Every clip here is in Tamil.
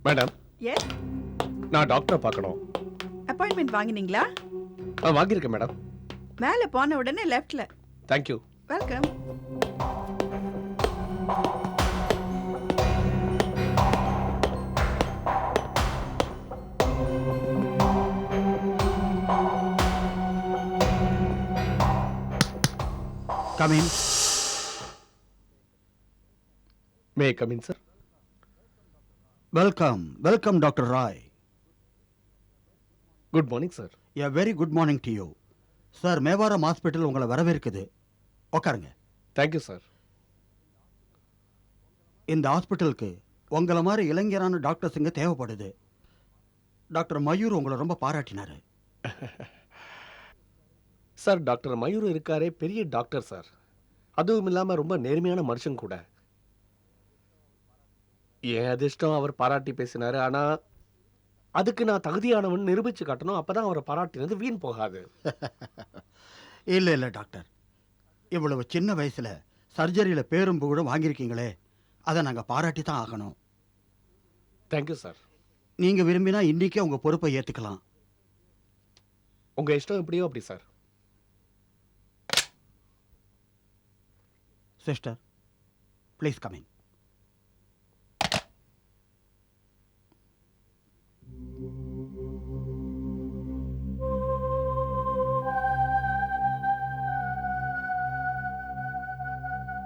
மேடம், எஸ், நான் டாக்டரை பார்க்கணும். அப்பாயின்மெண்ட் வாங்கினீங்களா? வாங்கியிருக்கேன் மேடம். மேலே போன உடனே லெஃப்ட்ல. Thank you. Welcome. Come in. May I come in, sir? Welcome, Dr. Roy. Good morning, sir. A very good morning to you. Sir, Mevaram hospital உங்களை வரவேற்குது. உட்காருங்க. Thank you, sir. இந்த ஹாஸ்பிட்டலுக்கு உங்களை மாதிரி இளைஞரான டாக்டர்ஸ் இங்கே தேவைப்படுது. டாக்டர் மயூர் உங்களை ரொம்ப பாராட்டினாரு. சார், டாக்டர் மயூர் இருக்காரே, பெரிய டாக்டர் சார். அதுவும் இல்லாமல் ரொம்ப நேர்மையான மனுஷன் கூட. என் அதிர்ஷ்டம் அவர் பாராட்டி பேசினாரு. ஆனால் அதுக்கு நான் தகுதியானவன் நிரூபித்து காட்டணும். அப்போ தான் அவரை பாராட்டினது வீண் போகாது. இல்லை டாக்டர், இவ்வளவு சின்ன வயசில் சர்ஜரியில் பேரும் புகழும் வாங்கியிருக்கீங்களே, அதை நாங்கள் பாராட்டி தான் ஆகணும். Thank you sir. நீங்கள் விரும்பினா இன்றைக்கே உங்கள் பொறுப்பை ஏற்றுக்கலாம். உங்கள் இஷ்டம் எப்படியோ அப்படி sir. Sister, please come in.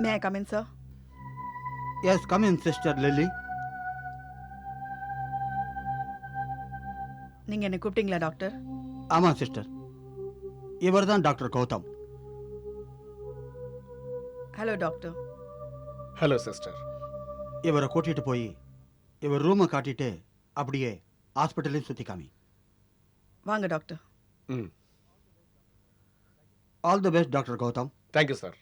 May I come in, sir? Yes, come in sister Lily. நீங்க என்ன கூப்பிட்டீங்களா டாக்டர்? ஆமாம் சிஸ்டர், இவர் தான் doctor Gautam. Hello doctor. Hello sister. இவரை கூட்டிகிட்டு போய் இவர் ரூமை காட்டிட்டு அப்படியே ஹாஸ்பிட்டலையும் சுற்றி காமி. வாங்க டாக்டர். ம், all the best doctor Gautam. Thank you sir.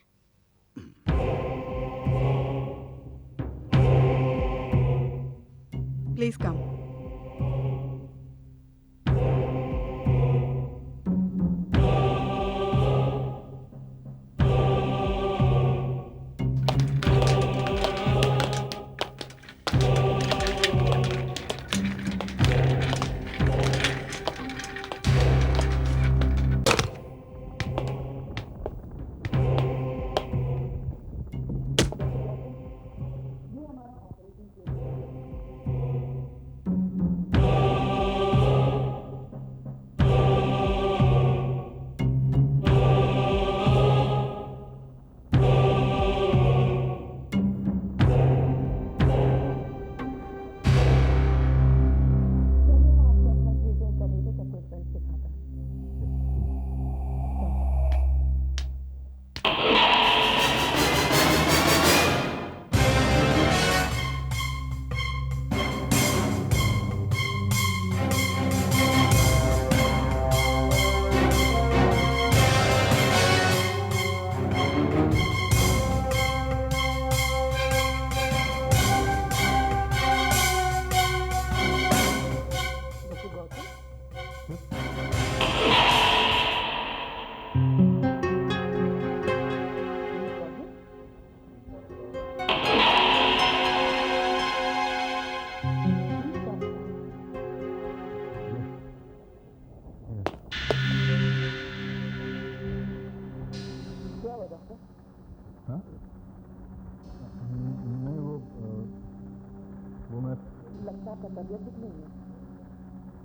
Please come. लगता है तबीयत ठीक नहीं है।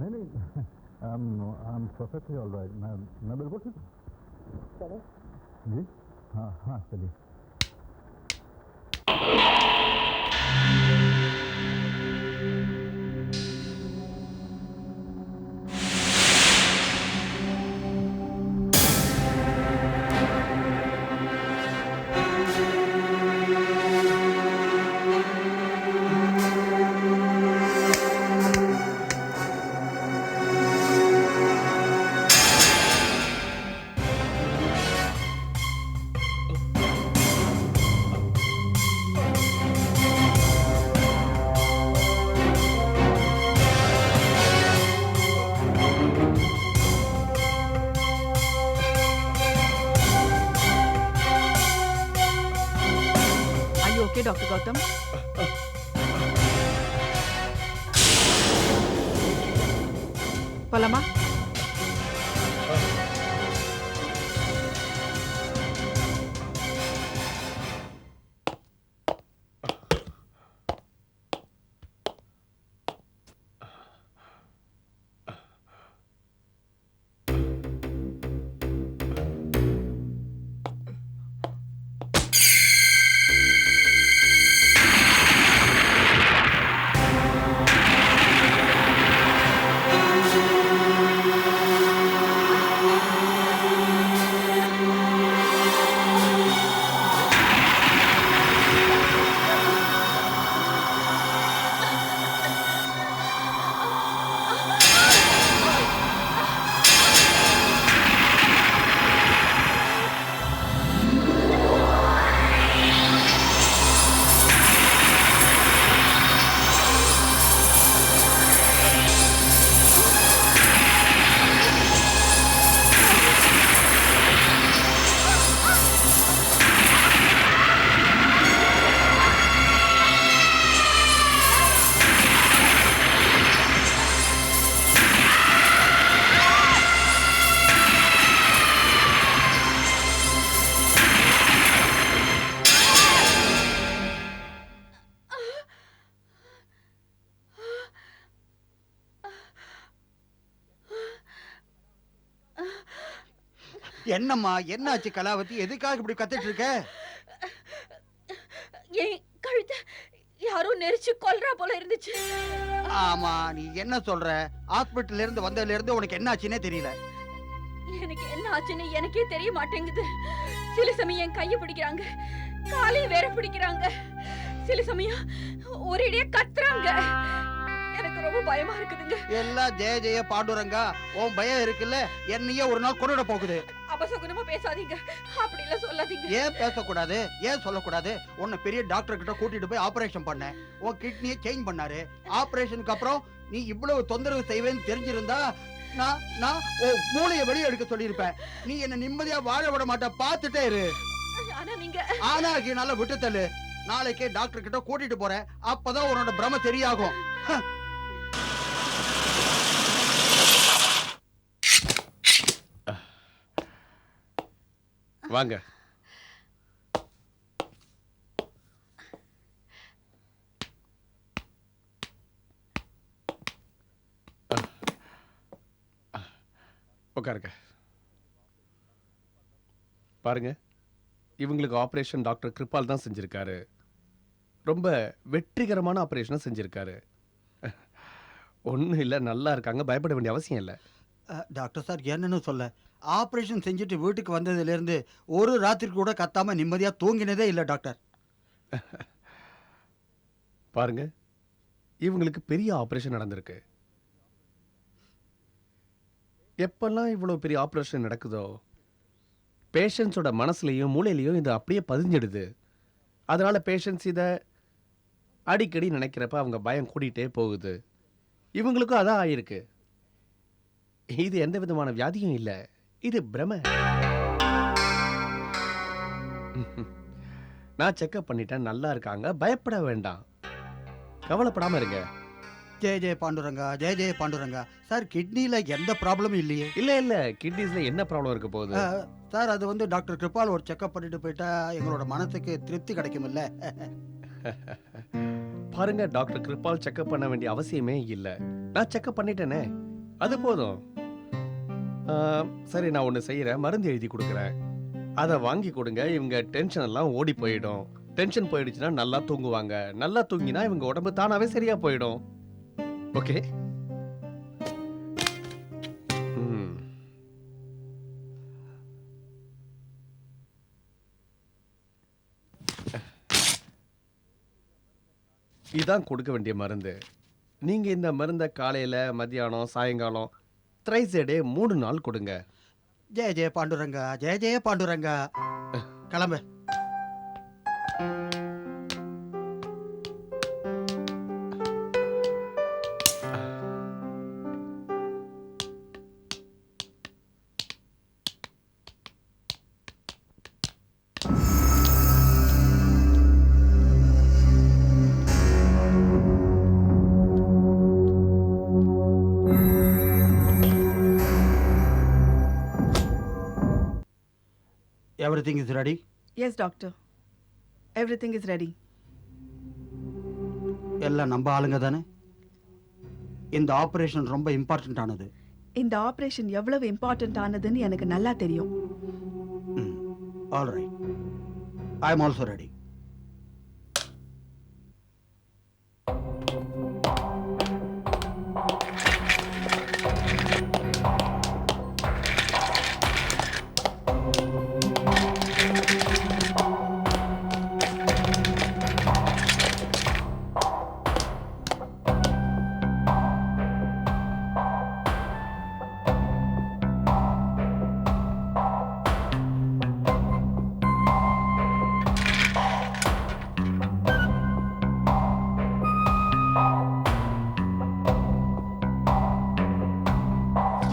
नहीं, I am perfectly all right. मैं बिल्कुल ठीक हूँ। चलो जी, हाँ चलिए। Okay, Dr. Gautam. போலாமா? என்னம்மா, என்னாச்சு கலாவதி? எதுக்காக இப்படி கத்திட்டு இருக்க? என் கழுத்த யாரோ நெரிச்சு கொல்றா போல இருந்துச்சு. ஆமா, நீ என்ன சொல்ற? ஹாஸ்பிட்டல்ல இருந்து வந்ததுல இருந்து உனக்கு என்ன ஆச்சுன்னே தெரியல. எனக்கு என்ன ஆச்சுன்னு எனக்கே தெரிய மாட்டேங்குது. சில சமயம் என் கையை பிடிக்கிறாங்க, காலையும் வேற பிடிக்கிறாங்க. சில சமயம் ஒரேடியா கத்துறாங்க. எனக்கு ரொம்ப பயமா இருக்குதுங்க. எல்லாம் ஜெய ஜெய பாண்டுரங்கா, உன் பயம் இருக்குல்ல, என்னையே ஒரு நாள் கொண்டுட போகுது. அபசகுனமா பேசாதீங்க, அப்படி எல்லாம் சொல்லாதீங்க. ஏன் பேசக்கூடாது? ஏன் சொல்லக்கூடாது? உன்னை பெரிய டாக்டர் கிட்ட கூட்டிட்டு போய் ஆபரேஷன் பண்ண, உன் கிட்னியை சேஞ்ச் பண்ணாரு. ஆபரேஷனுக்கு அப்புறம் நீ இவ்வளவு தொந்தரவு செய்வேன்னு தெரிஞ்சிருந்தா நான் உன் மூளையை வெளியே எடுக்க சொல்லியிருப்பேன். நீ என்ன நிம்மதியா வாழ விட மாட்ட. பாத்துட்டே இரு. ஆனா நீங்க ஆனாகினால விட்டு தள்ளு. நாளைக்கே டாக்டர் கிட்ட கூட்டிட்டு போறேன். அப்பதான் உன்னோட பிரம சரியாகும். வாங்க. உட்காருங்க. பாருங்க, இவங்களுக்கு ஆபரேஷன் டாக்டர் கிருபால் தான் செஞ்சிருக்காரு. ரொம்ப வெற்றிகரமான ஆபரேஷனை செஞ்சிருக்காரு. ஒன்றும் இல்லை, நல்லா இருக்காங்க, பயப்பட வேண்டிய அவசியம் இல்லை. டாக்டர் சார், என்னன்னு சொல்ல, ஆபரேஷன் செஞ்சுட்டு வீட்டுக்கு வந்ததுல இருந்து ஒரு ராத்திரி கூட கத்தாம நிம்மதியா தூங்கினதே இல்லை டாக்டர். பாருங்க, இவங்களுக்கு பெரிய ஆபரேஷன் நடந்திருக்கு. எப்பெல்லாம் இவ்வளவு பெரிய ஆபரேஷன் நடக்குதோ, பேஷண்ட்ஸோட மனசுலையும் மூளையிலையும் இது அப்படியே பதிஞ்சிடுது. அதனால பேஷண்ட்ஸ் இதை அடிக்கடி நினைக்கிறப்ப அவங்க பயம் கூடிட்டே போகுது. இவங்களுக்கும் அதான் ஆயிருக்கு. இது எந்த விதமான வியாதியும் இல்லை, இது பிரம. நான் செக்அப் பண்ணிட்டேன், நல்லா இருக்காங்க, பயப்பட வேண்டாம், கவலைப்படாம இருங்க. ஜெய ஜெய பாண்டுரங்கா, ஜெய ஜெய பாண்டுரங்கா. சார், கிட்னில எந்த ப்ராப்ளமும் இல்லையே? இல்ல கிட்னிஸ்ல என்ன ப்ராப்ளம் இருக்க போகுது? சார், அது வந்து டாக்டர் கிருபால் ஒரு செக்அப் பண்ணிட்டு போயிட்டா எங்களோட மனசுக்கு திருப்தி கிடைக்கும்ல. பாருங்க, டாக்டர் கிருபால் செக்அப் பண்ண வேண்டிய அவசியமே இல்லை. நான் செக்அப் பண்ணிட்டேனே, அது போதும். சரி, நான் ஒன்று செய்யறேன், மருந்து எழுதி கொடுக்குறேன், அதை வாங்கி கொடுங்க. இவங்க டென்ஷன் எல்லாம் ஓடி போயிடும். டென்ஷன் போயிடுச்சுன்னா நல்லா தூங்குவாங்க. நல்லா தூங்கினா இவங்க உடம்பு தானாவே சரியா போயிடும். ஓகே? இதான் கொடுக்க வேண்டிய மருந்து. நீங்க இந்த மருந்தை காலையில, மத்தியானம், சாயங்காலம் த்ரைஸ் டே 3 நாள் கொடுங்க. ஜெய ஜெய பாண்டுரங்கா, ஜெய ஜெய பாண்டுரங்கா. கிளம்பு. Everything is ready? Yes doctor, everything is ready. எல்லாம் நம்ம ஆளுங்க தானே? இந்த ஆபரேஷன் ரொம்ப இம்பார்ட்டன்ட் ஆனது. இந்த ஆபரேஷன் எவ்வளவு இம்பார்ட்டன்ட் ஆனதுன்னு எனக்கு நல்லா தெரியும். All right, I am also ready.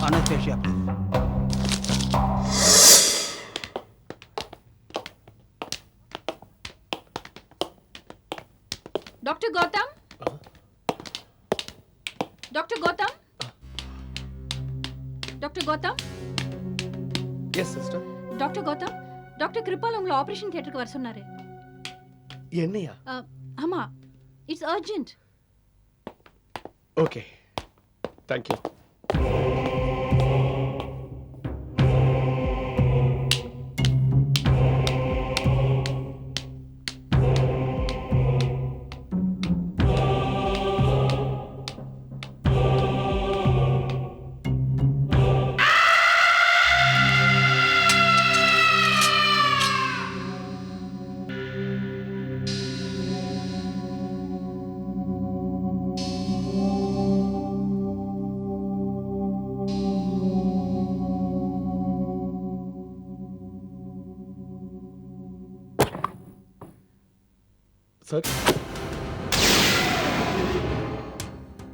Anesthesia, please. Doctor Gautam, doctor Gautam, doctor Gautam, yes sister. Doctor Gautam, doctor Kripal உங்களை ஆபரேஷன் தியேட்டருக்கு வர சொன்னாரு. என்னையா? ஆமா, it's urgent. Okay, thank you. Sir,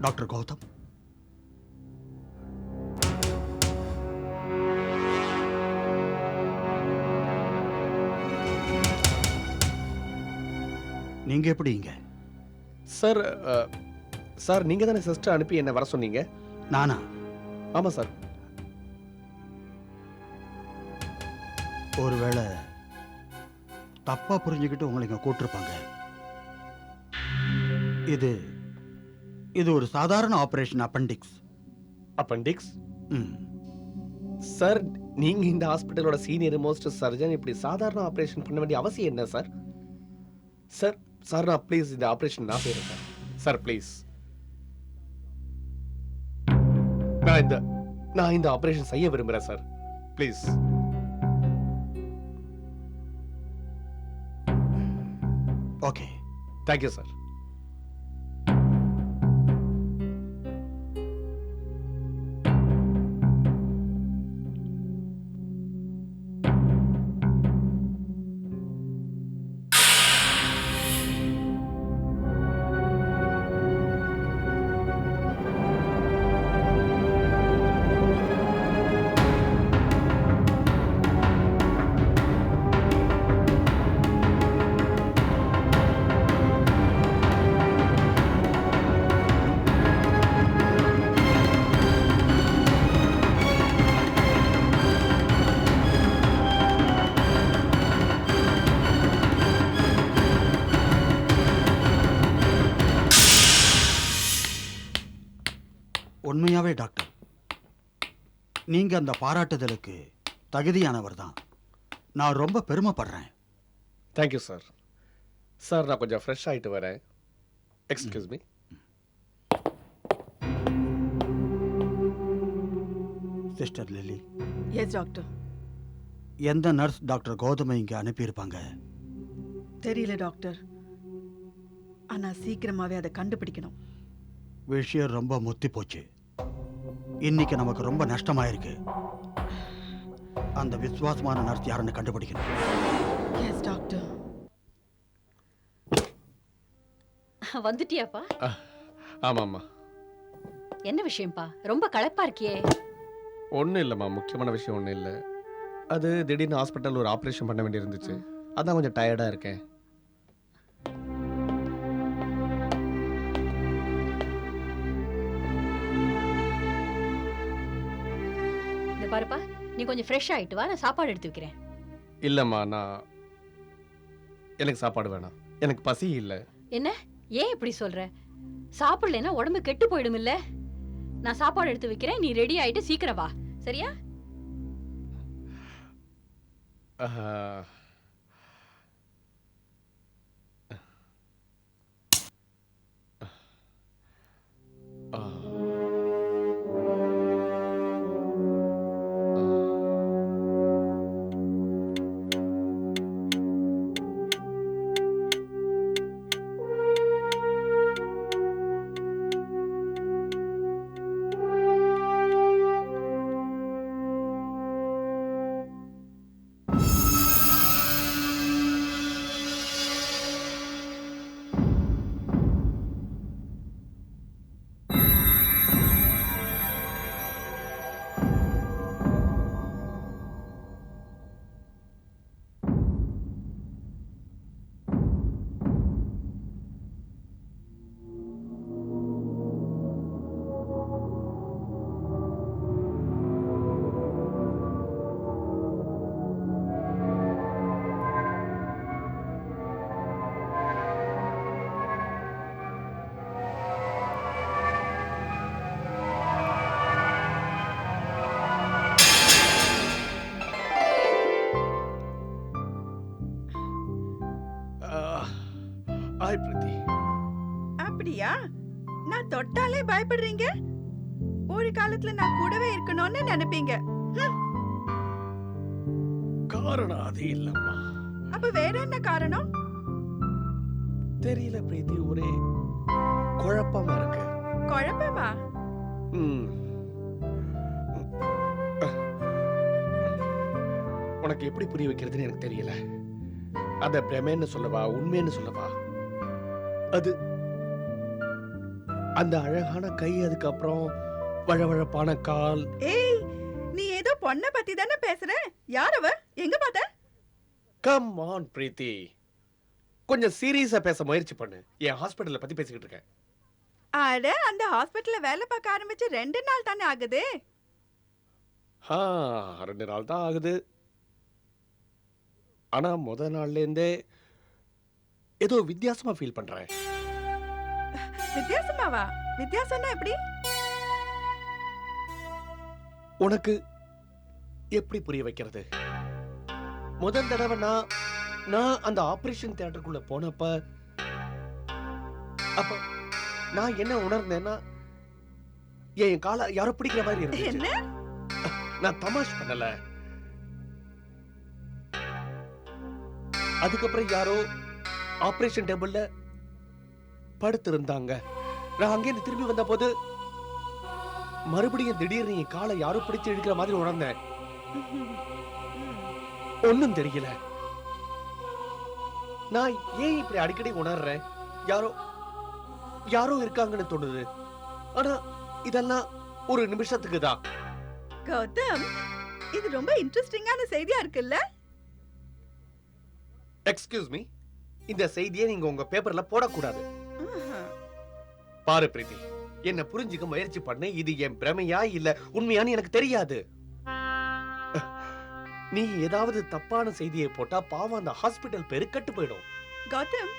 doctor Gautam, நீங்க எப்படி இங்க? சார், சார் நீங்க தானே சிஸ்டர் அனுப்பி என்ன வர சொன்னீங்க? நானா? ஆமா சார். ஒருவேளை தப்பா புரிஞ்சுக்கிட்டு உங்களை இங்க கூட்டிருப்பாங்க. இது இது ஒரு சாதாரண ஆபரேஷன், அப்பெண்டிக்ஸ். அப்பெண்டிக்ஸ்? சார், நீங்க இந்த ஹாஸ்பிட்டலோட சீனியர் மோஸ்ட் சர்ஜன், இப்படி சாதாரண ஆபரேஷன் பண்ண வேண்டிய அவசியம் என்ன சார்? சார், சார் நான் ப்ளீஸ் இந்த ஆபரேஷன் நான் செய்யறேன் சார். சார் ப்ளீஸ், நான் இந்த ஆபரேஷன் செய்ய விரும்புறேன் sir. Please. Okay, thank you sir. உண்மையாவே டாக்டர், நீங்க அந்த பாராட்டுதலுக்கு தகுதியானவர் தான். நான் ரொம்ப பெருமைப்படுறேன். Thank you sir. சார், நான் கொஞ்சம் ஃப்ரெஷ் ஆயிட்டு வரேன். Excuse me. Sister Lily, yes doctor. எந்த நர்ஸ் டாக்டர் கௌதமை இங்க அனுப்பியிருப்பாங்க? தெரியல டாக்டர், ஆனா சீக்கிரமாவே அதை கண்டுபிடிக்கணும். விஷயம் ரொம்ப முத்தி போச்சு. இன்னைக்கு நமக்கு ரொம்ப நஷ்டமாயிருக்கு. அந்த விசுவாசமான நர்ஸ் யாருன்னு கண்டுபிடிக்கணும். Yes doctor. வந்துட்டியாப்பா? ஆமாம்மா. என்ன விஷயம்ப்பா? ரொம்ப களைப்பா இருக்கியே. ஒன்றும் இல்லைம்மா, முக்கியமான விஷயம் ஒன்றும் இல்லை. அது திடீர்னு ஹாஸ்பிட்டல் ஒரு ஆப்ரேஷன் பண்ண வேண்டியிருந்துச்சு. அதான் கொஞ்சம் டயர்டாக இருக்கேன். இந்த பாருப்பா, நீ கொஞ்சம் ஃப்ரெஷ் ஆயிட்டு வா, நான் சாப்பாடு எடுத்து வைக்கிறேன். இல்லைம்மா, எனக்கு சாப்பாடு வேணாம். எனக்கு பசி இல்லை. என்ன ஏன் இப்படி சொல்ற? சாப்பிடலைன்னா உடம்பு கெட்டு போயிடும் இல்ல. நான் சாப்பாடு எடுத்து வைக்கிறேன், நீ ரெடி ஆயிட்டு சீக்கிரம் வா, சரியா? ஆஹ், ஆஹ். ஹாய் பிரீத்தி. அப்படியா? நான் தொட்டாலே பயப்படுறீங்க. ஒரு காலத்துல நான் கூடவே இருக்கணும்னு நினைப்பீங்க. காரணம் அது இல்லம்மா. அப்ப வேற என்ன காரணம்? தெரியல பிரீத்தி, ஒரே குழப்பமா இருக்கு. குழப்பமா? ம். உனக்கு எப்படி புரிய வைக்கிறதுன்னு எனக்கு தெரியல. அத பிரமேன்னு சொல்லவா, உண்மைன்னு சொல்லவா? அது அந்த அழகான கை, அதுக்கப்புறம் வழவழப்பான கால். ஏய், நீ ஏதோ பொண்ண பத்தி தானே பேசுற. யார் அவ? எங்க பார்த்த? கம் ஆன் பிரீத்தி, கொஞ்சம் சீரியஸா பேச முயற்சி பண்ணு. என் ஹாஸ்பிடல்ல பத்தி பேசிக்கிட்டு இருக்கேன். அட, அந்த ஹாஸ்பிடல்ல வேலை பார்க்க ஆரம்பிச்சு 2 நாள் தானே ஆகுது. 2 நாள் தான் ஆகுது. ஆனா முத நாள்ல இருந்தே ஏதோ வித்தியாசமா ஃபீல் பண்றேன். வித்தியாசமாவா? வித்தியாசம்னா எப்படி? உனக்கு எப்படி புரிய வைக்கிறது? முதல் தடவை நான் அந்த ஆபரேஷன் தியேட்டருக்குள்ள போனப்ப அப்ப நான் என்ன உணர்ந்தேன்னா, என் காலை யாரோ பிடிக்கிற மாதிரி இருந்துச்சு. என்ன? நான் தமாஷ் பண்ணல. அதுக்கப்புறம் யாரோ ஆபரேஷன் டேபிள்ல படுத்திருந்தாங்க. நான் அங்கேருந்து திரும்பி வந்த போது மறுபடியும் திடீர்னு என் காலை யாரோ பிடிச்சு இழுக்கிற மாதிரி உணர்ந்தேன். ஒண்ணும் தெரியல. நான் ஏன் இப்படி அடிக்கடி உணர்றேன்? யாரோ இருக்காங்கன்னு தோணுது. ஆனா இதெல்லாம் ஒரு நிமிஷத்துக்கு தான். கௌதம், இது ரொம்ப இன்ட்ரெஸ்டிங்கான செய்தியா இருக்குல்ல? எக்ஸ்கியூஸ் மீ, இந்த செய்தியை நீங்க உங்க பேப்பர்ல போடக்கூடாது. பாரு பிரீத்தி, என்ன புரிஞ்சுக்க முயற்சி பண்ணு. இது என் பிரமையா இல்ல உண்மையான்னு எனக்கு தெரியாது. நீ ஏதாவது தப்பான செய்தியை போட்டா பாவம் அந்த ஹாஸ்பிடல் பேரு கெட்டு போயிடும். Gautam,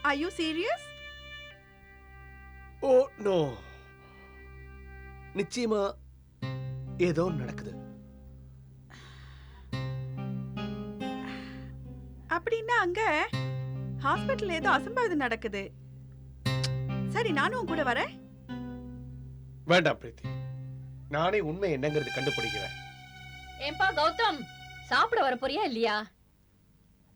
are you serious? Oh no, நிச்சயமா ஏதோ நடக்குது. அப்படின்னா அங்க ஹாஸ்பிடல்ல ஏதோ அசம்பாவிதம் நடக்குது. சரி, நானும் உன் கூட வரேன். வேண்டாம் பிரீத்தி, நானே உண்மை என்னங்கிறது கண்டுபிடிக்கிறேன். ஏன்பா கௌதம், சாப்பிட வர போறியா இல்லையா?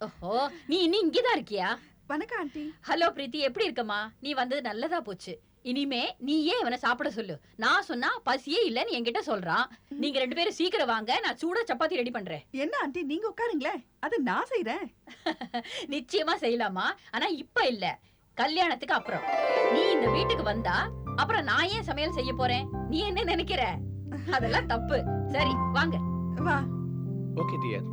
ஓஹோ, நீ இன்னும் இங்கதான் இருக்கியா? வணக்கம் ஆண்டி. ஹலோ பிரீத்தி, எப்படி இருக்கமா? நீ வந்தது நல்லதா போச்சு. இனிமே நீயே இவனை சாப்பிட சொல்லு. நான் சொன்னா பசியே இல்லன்னு என்கிட்ட சொல்றான். நீங்க 2 பேரும் சீக்கிரம் வாங்க, நான் சூடா சப்பாத்தி ரெடி பண்றேன். என்ன ஆண்டி, நீங்க உட்காருங்களேன், அது நான் செய்றேன். நிச்சயமா செய்யலாமா, ஆனா இப்ப இல்ல, கல்யாணத்துக்கு அப்புறம். நீ இந்த வீட்டுக்கு வந்தா அப்புறம் நான் ஏன் சமையல் செய்ய போறேன்? நீ என்ன நினைக்கிற? அதெல்லாம் தப்பு. சரி வாங்க. வா. Okay dear.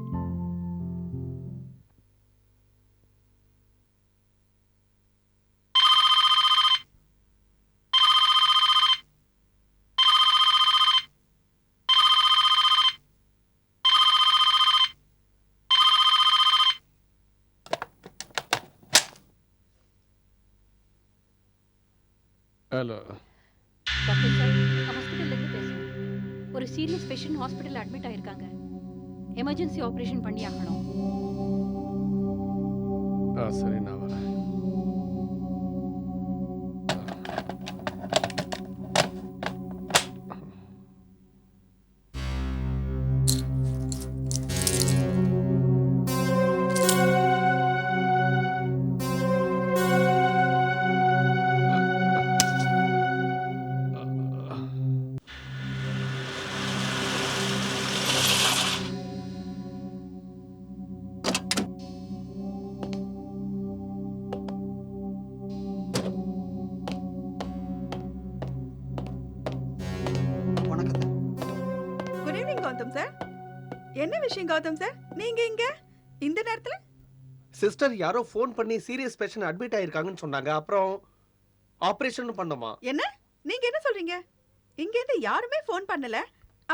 Hello. Doctor sir, ஹாஸ்பிட்டல்ல இருந்து பேசுறேன். ஒரு சீரியஸ் பேஷண்ட் ஹாஸ்பிட்டல்ல அட்மிட் ஆயிருக்காங்க. எமர்ஜென்சி ஆபரேஷன் பண்ணி ஆகணும். சரி, நான் வரேன். வணக்கம் சார். Good evening Gautam sir. என்ன விஷயம் கௌதம் சார், நீங்க இங்க இந்த நேரத்துல? சிஸ்டர் யாரோ ஃபோன் பண்ணி சீரியஸ் பேஷண்ட் அட்மிட் ஆயிருக்காங்கன்னு சொன்னாங்க. அப்புறம் ஆபரேஷன் பண்ணோமா? என்ன நீங்க என்ன சொல்றீங்க? இங்க இருந்து யாருமே ஃபோன் பண்ணல.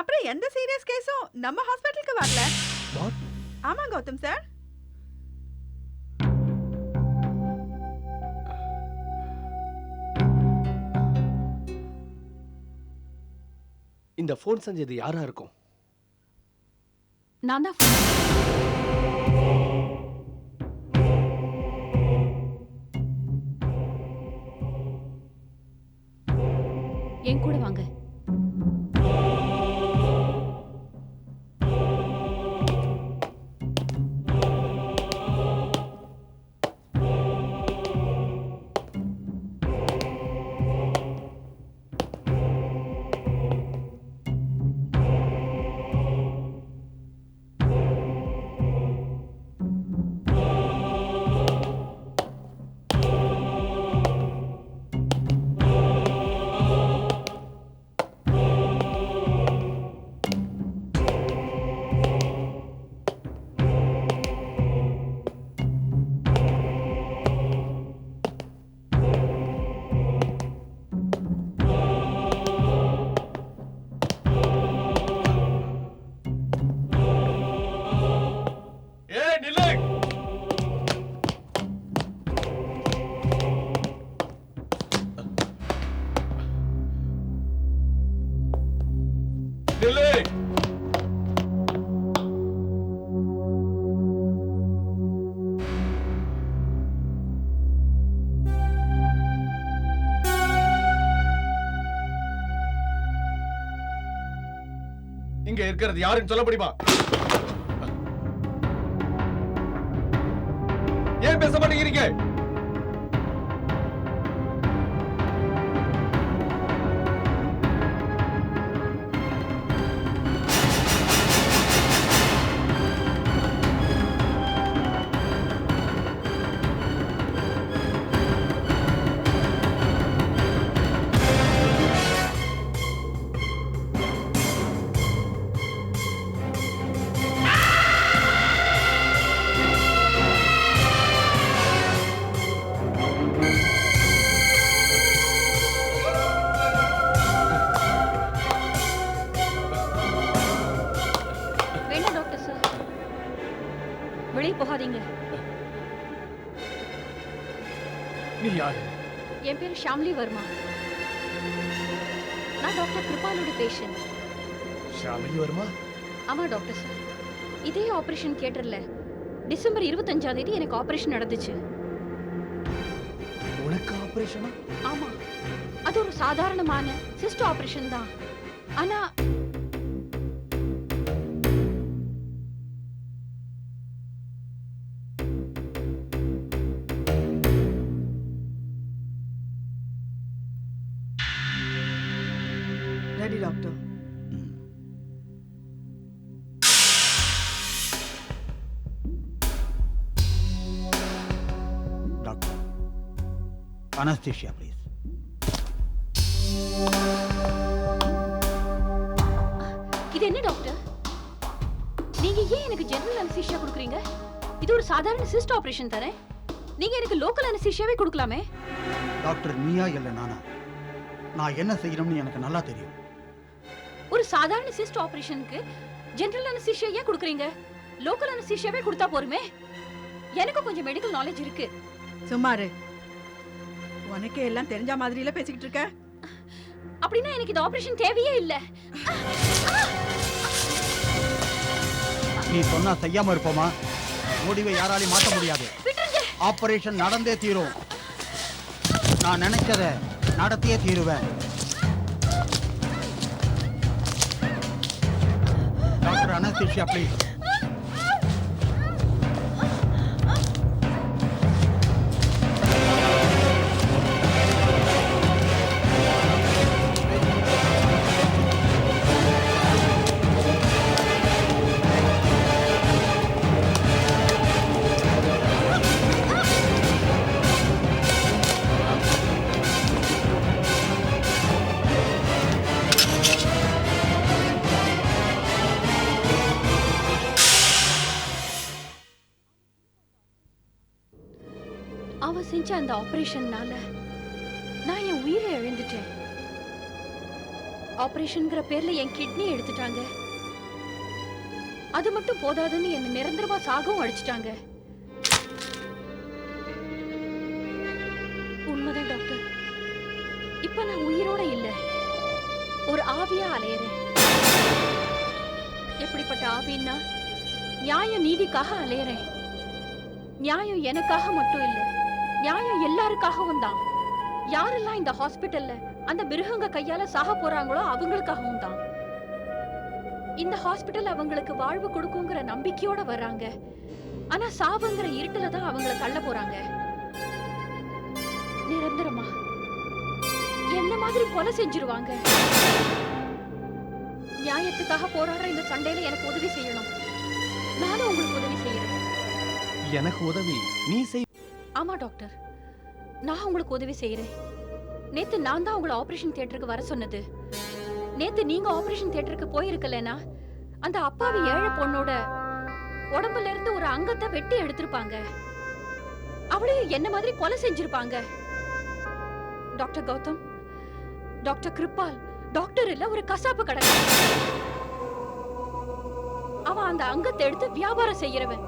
அப்புறம் எந்த சீரியஸ் கேஸும் நம்ம ஹாஸ்பிடலுக்கு வரல. What? ஆமா கௌதம் சார். இந்த ஃபோன் செஞ்சது யாரா இருக்கும்? நான் தான் phone என் கூட வாங்க. இங்க இருக்கிறது யாருன்னு சொல்ல முடியுமா? ஏன் பேச மாட்டேங்கிறீங்க? வேண்டாம் டாக்டர் சார், வெளியே போகாதீங்க. நீ யாரு? என் பேரு ஷாம்லி வர்மா. நான் டாக்டர் கிருபாலோட பேஷண்ட். ஷாமிலி வர்மா? ஆமா டாக்டர் சார், இதே ஆபரேஷன் தியேட்டர்ல டிசம்பர் 25ஆம் தேதி எனக்கு ஆபரேஷன் நடந்துச்சு. உனக்கு ஆபரேஷனா? ஆமா, அது ஒரு சாதாரணமான சிஸ்ட் ஆபரேஷன் தான். ஆனா ready doctor. Doctor, anaesthesia please. இது என்ன டாக்டர், நீங்க ஏன் எனக்கு ஜெனரல் அனஸ்தீசியா கொடுக்குறீங்க? இது ஒரு சாதாரண சிஸ்ட் ஆபரேஷன் தானே. நீங்க எனக்கு லோக்கல் அனஸ்தீசியாவே கொடுக்கலாமே. டாக்டர், நீயா இல்லை நானா? நான் என்ன செய்யணும்னு எனக்கு நல்லா தெரியும். ஒரு சாதாரண சிஸ்ட் ஆபரேஷனுக்கு ஜெனரல் அனஸ்தீசியா ஏன் கொடுக்குறீங்க? லோக்கல் அனஸ்தீசியாவே கொடுத்தா போருமே. எனக்கு கொஞ்சம் மெடிக்கல் நாலேஜ் இருக்கு. சுமாரு உனக்கே எல்லாம் தெரிஞ்ச மாதிரில பேசிக்கிட்டு இருக்க. அப்படின்னா எனக்கு இந்த ஆபரேஷன் தேவையே இல்ல. நீ சொன்னா செய்யாம இருப்போமா? முடிவை யாராலையும் மாற்ற முடியாது. ஆபரேஷன் நடந்தே தீரும். நான் நினைச்சத நடத்தியே தீருவேன். Doctor anaesthesia please. அவ செஞ்ச அந்த ஆபரேஷன்னால நான் என் உயிரை இழந்துட்டேன். ஆபரேஷன்ங்கிற பேர்ல என் கிட்னி எடுத்துட்டாங்க. அது மட்டும் போதாதுன்னு என்ன நிரந்தரமா சாகவும் அடிச்சிட்டாங்க. உண்மைதான் டாக்டர். இப்ப நான் உயிரோட இல்ல, ஒரு ஆவியா அலையறேன். எப்படிப்பட்ட ஆவின்னா நியாயம் நீதிக்காக அலையறேன். நியாயம் எனக்காக மட்டும் இல்ல, நியாயம் எல்லாருக்காகவும் தான். யாரெல்லாம் இந்த ஹாஸ்பிடல்ல அந்த மிருகங்க கையால சாக போறாங்களோ அவங்களுக்காகவும் தான். இந்த ஹாஸ்பிடல் அவங்களுக்கு வாழ்வு கொடுக்குங்கிற நம்பிக்கையோட வர்றாங்க. ஆனா சாவுங்கிற இருட்டுல தான் அவங்கள தள்ள போறாங்க. நிரந்தரமா என்ன மாதிரி கொலை செஞ்சிருவாங்க. நியாயத்துக்காக போராடுற இந்த சண்டையில எனக்கு உதவி செய்யணும். நானும் உங்களுக்கு உதவி செய்யறேன். எனக்கு உதவி நீ செய். ஆமா டாக்டர், நான் உங்களுக்கு உதவி செய்யறேன். நேத்து நான் தான் உங்களை ஆபரேஷன் தியேட்டருக்கு வர சொன்னது. நேத்து நீங்க ஆபரேஷன் தியேட்டருக்கு போயிருக்கலனா அந்த அப்பாவி ஏழை பொண்ணோட உடம்புல இருந்து ஒரு அங்கத்தை வெட்டி எடுத்திருப்பாங்க. அவளையும் என்ன மாதிரி கொலை செஞ்சிருப்பாங்க. Doctor Gautam, doctor Kripal doctor இல்ல, ஒரு கசாப்பு கடை. அவன் அந்த அங்கத்தை எடுத்து வியாபாரம் செய்யறவன்.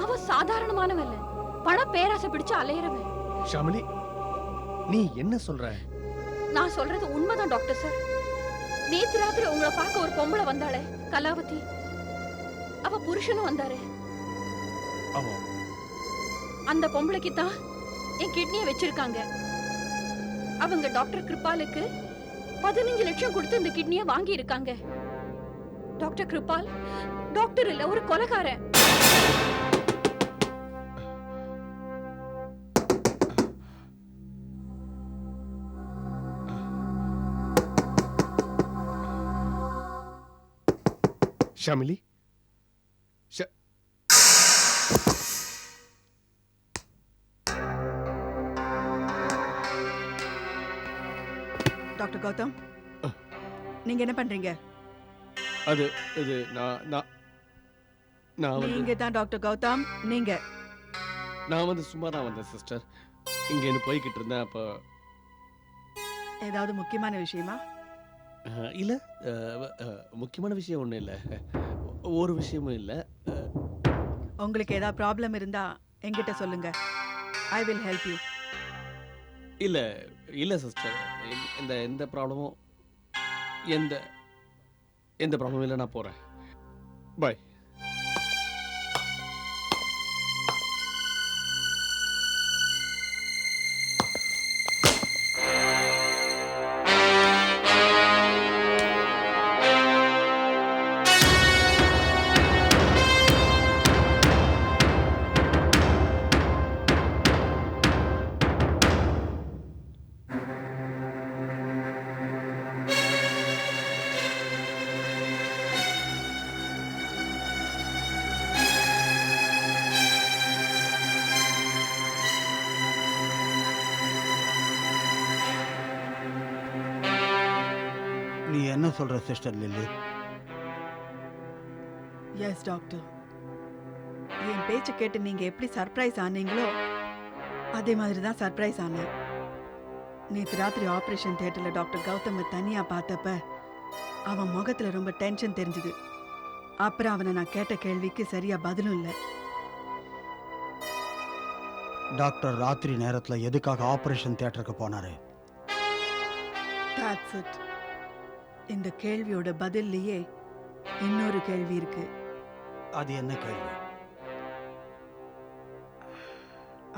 அவன் சாதாரணமானவன் இல்ல, பண பேராசை பிடிச்சு அலையறவன். ஷாமிலி, நீ என்ன சொல்ற? நான் சொல்றது உண்மைதான் டாக்டர் சார். நேத்து ராத்திரி உங்களை பார்க்க ஒரு பொம்பளை வந்தாளே, கலாவதி. அவ புருஷனும் வந்தாரு. ஆமா. அந்த பொம்பளைக்கு தான் என் கிட்னியை வச்சிருக்காங்க. அவங்க டாக்டர் கிருபாலுக்கு 15 லட்சம் கொடுத்து இந்த கிட்னியை வாங்கி இருக்காங்க. டாக்டர் கிருபால் டாக்டர் இல்ல, ஒரு கொலைகாரன். ஷாமிலி, டாக்டர் கௌதம், நீங்க என்ன பண்றீங்க? அது இது நான் வந்து நீங்க தான் டாக்டர் கௌதம். நீங்க நான் வந்து சும்மா தான் வந்தேன் சிஸ்டர். இங்க இருந்து போய்கிட்டு இருந்தேன். அப்போ ஏதாவது முக்கியமான விஷயமா? இல்ல, முக்கியமான விஷயம் ஒண்ணும் இல்ல, ஒரு விஷயமும் இல்ல. உங்களுக்கு ஏதாவது ப்ராப்ளம் இருந்தா என்கிட்ட சொல்லுங்க. I will help you. இல்ல இல்ல சிஸ்டர், எந்த ப்ராப்ளமும் எந்த ப்ராப்ளமும் இல்லை. நான் போறேன். பை. நீ என்ன சொல்ற சிஸ்டர் லில்லி? Yes doctor. என் பேச்சு கேட்டு நீங்க எப்படி சர்ப்ரைஸ் ஆனீங்களோ அதே மாதிரி தான் சர்ப்ரைஸ் ஆனேன். நேற்று ராத்திரி ஆபரேஷன் தியேட்டர்ல டாக்டர் கௌதம தனியா பார்த்தப்ப அவன் முகத்துல ரொம்ப டென்ஷன் தெரிஞ்சுது. அப்புறம் அவனை நான் கேட்ட கேள்விக்கு சரியா பதிலும் இல்லை. டாக்டர் ராத்திரி நேரத்துல எதுக்காக ஆபரேஷன் தியேட்டருக்கு போனாரு? That's it. இந்த கேள்வியோட பதில்லையே இன்னொரு கேள்வி இருக்கு. அது என்ன கேள்வி?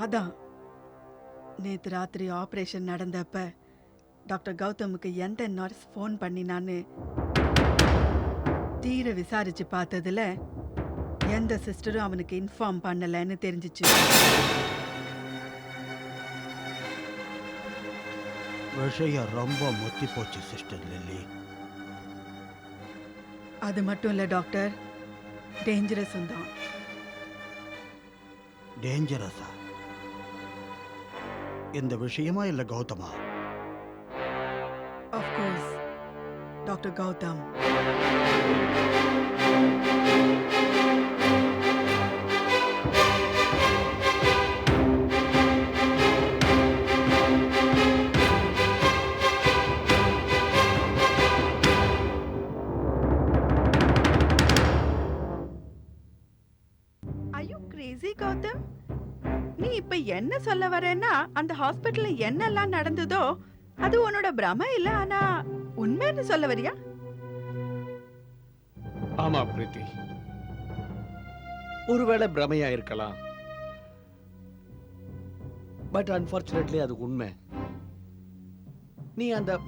அதான் நேத்து ராத்திரி ஆபரேஷன் நடந்தப்ப டாக்டர் கௌதமுக்கு எந்த நர்ஸ் ஃபோன் பண்ணினான்னு தீர விசாரிச்சு பார்த்ததுல எந்த சிஸ்டரும் அவனுக்கு இன்ஃபார்ம் பண்ணலன்னு தெரிஞ்சிச்சு. விஷயம் ரொம்ப முத்தி போச்சு சிஸ்டர் லில்லி. அது மட்டும் இல்ல டாக்டர், டேஞ்சரஸும் தான். டேஞ்சரஸா? இந்த விஷயமா இல்ல கௌதமா? Of course doctor Gautham. கௌதம், நீ இப்ப என்ன சொல்ல வரேன்னா அந்த ஹாஸ்பிடல்ல என்னெல்லாம் நடந்ததோ அது உன்னோட பிரமை இல்ல, ஆனா உண்மைன்னு சொல்ல வரியா? ஆமா பிரீத்தி, ஒருவேளை பிரமையா இருக்கலாம், பட் அன்பார்ச்சுனேட்லி அது உண்மை. நீ அந்த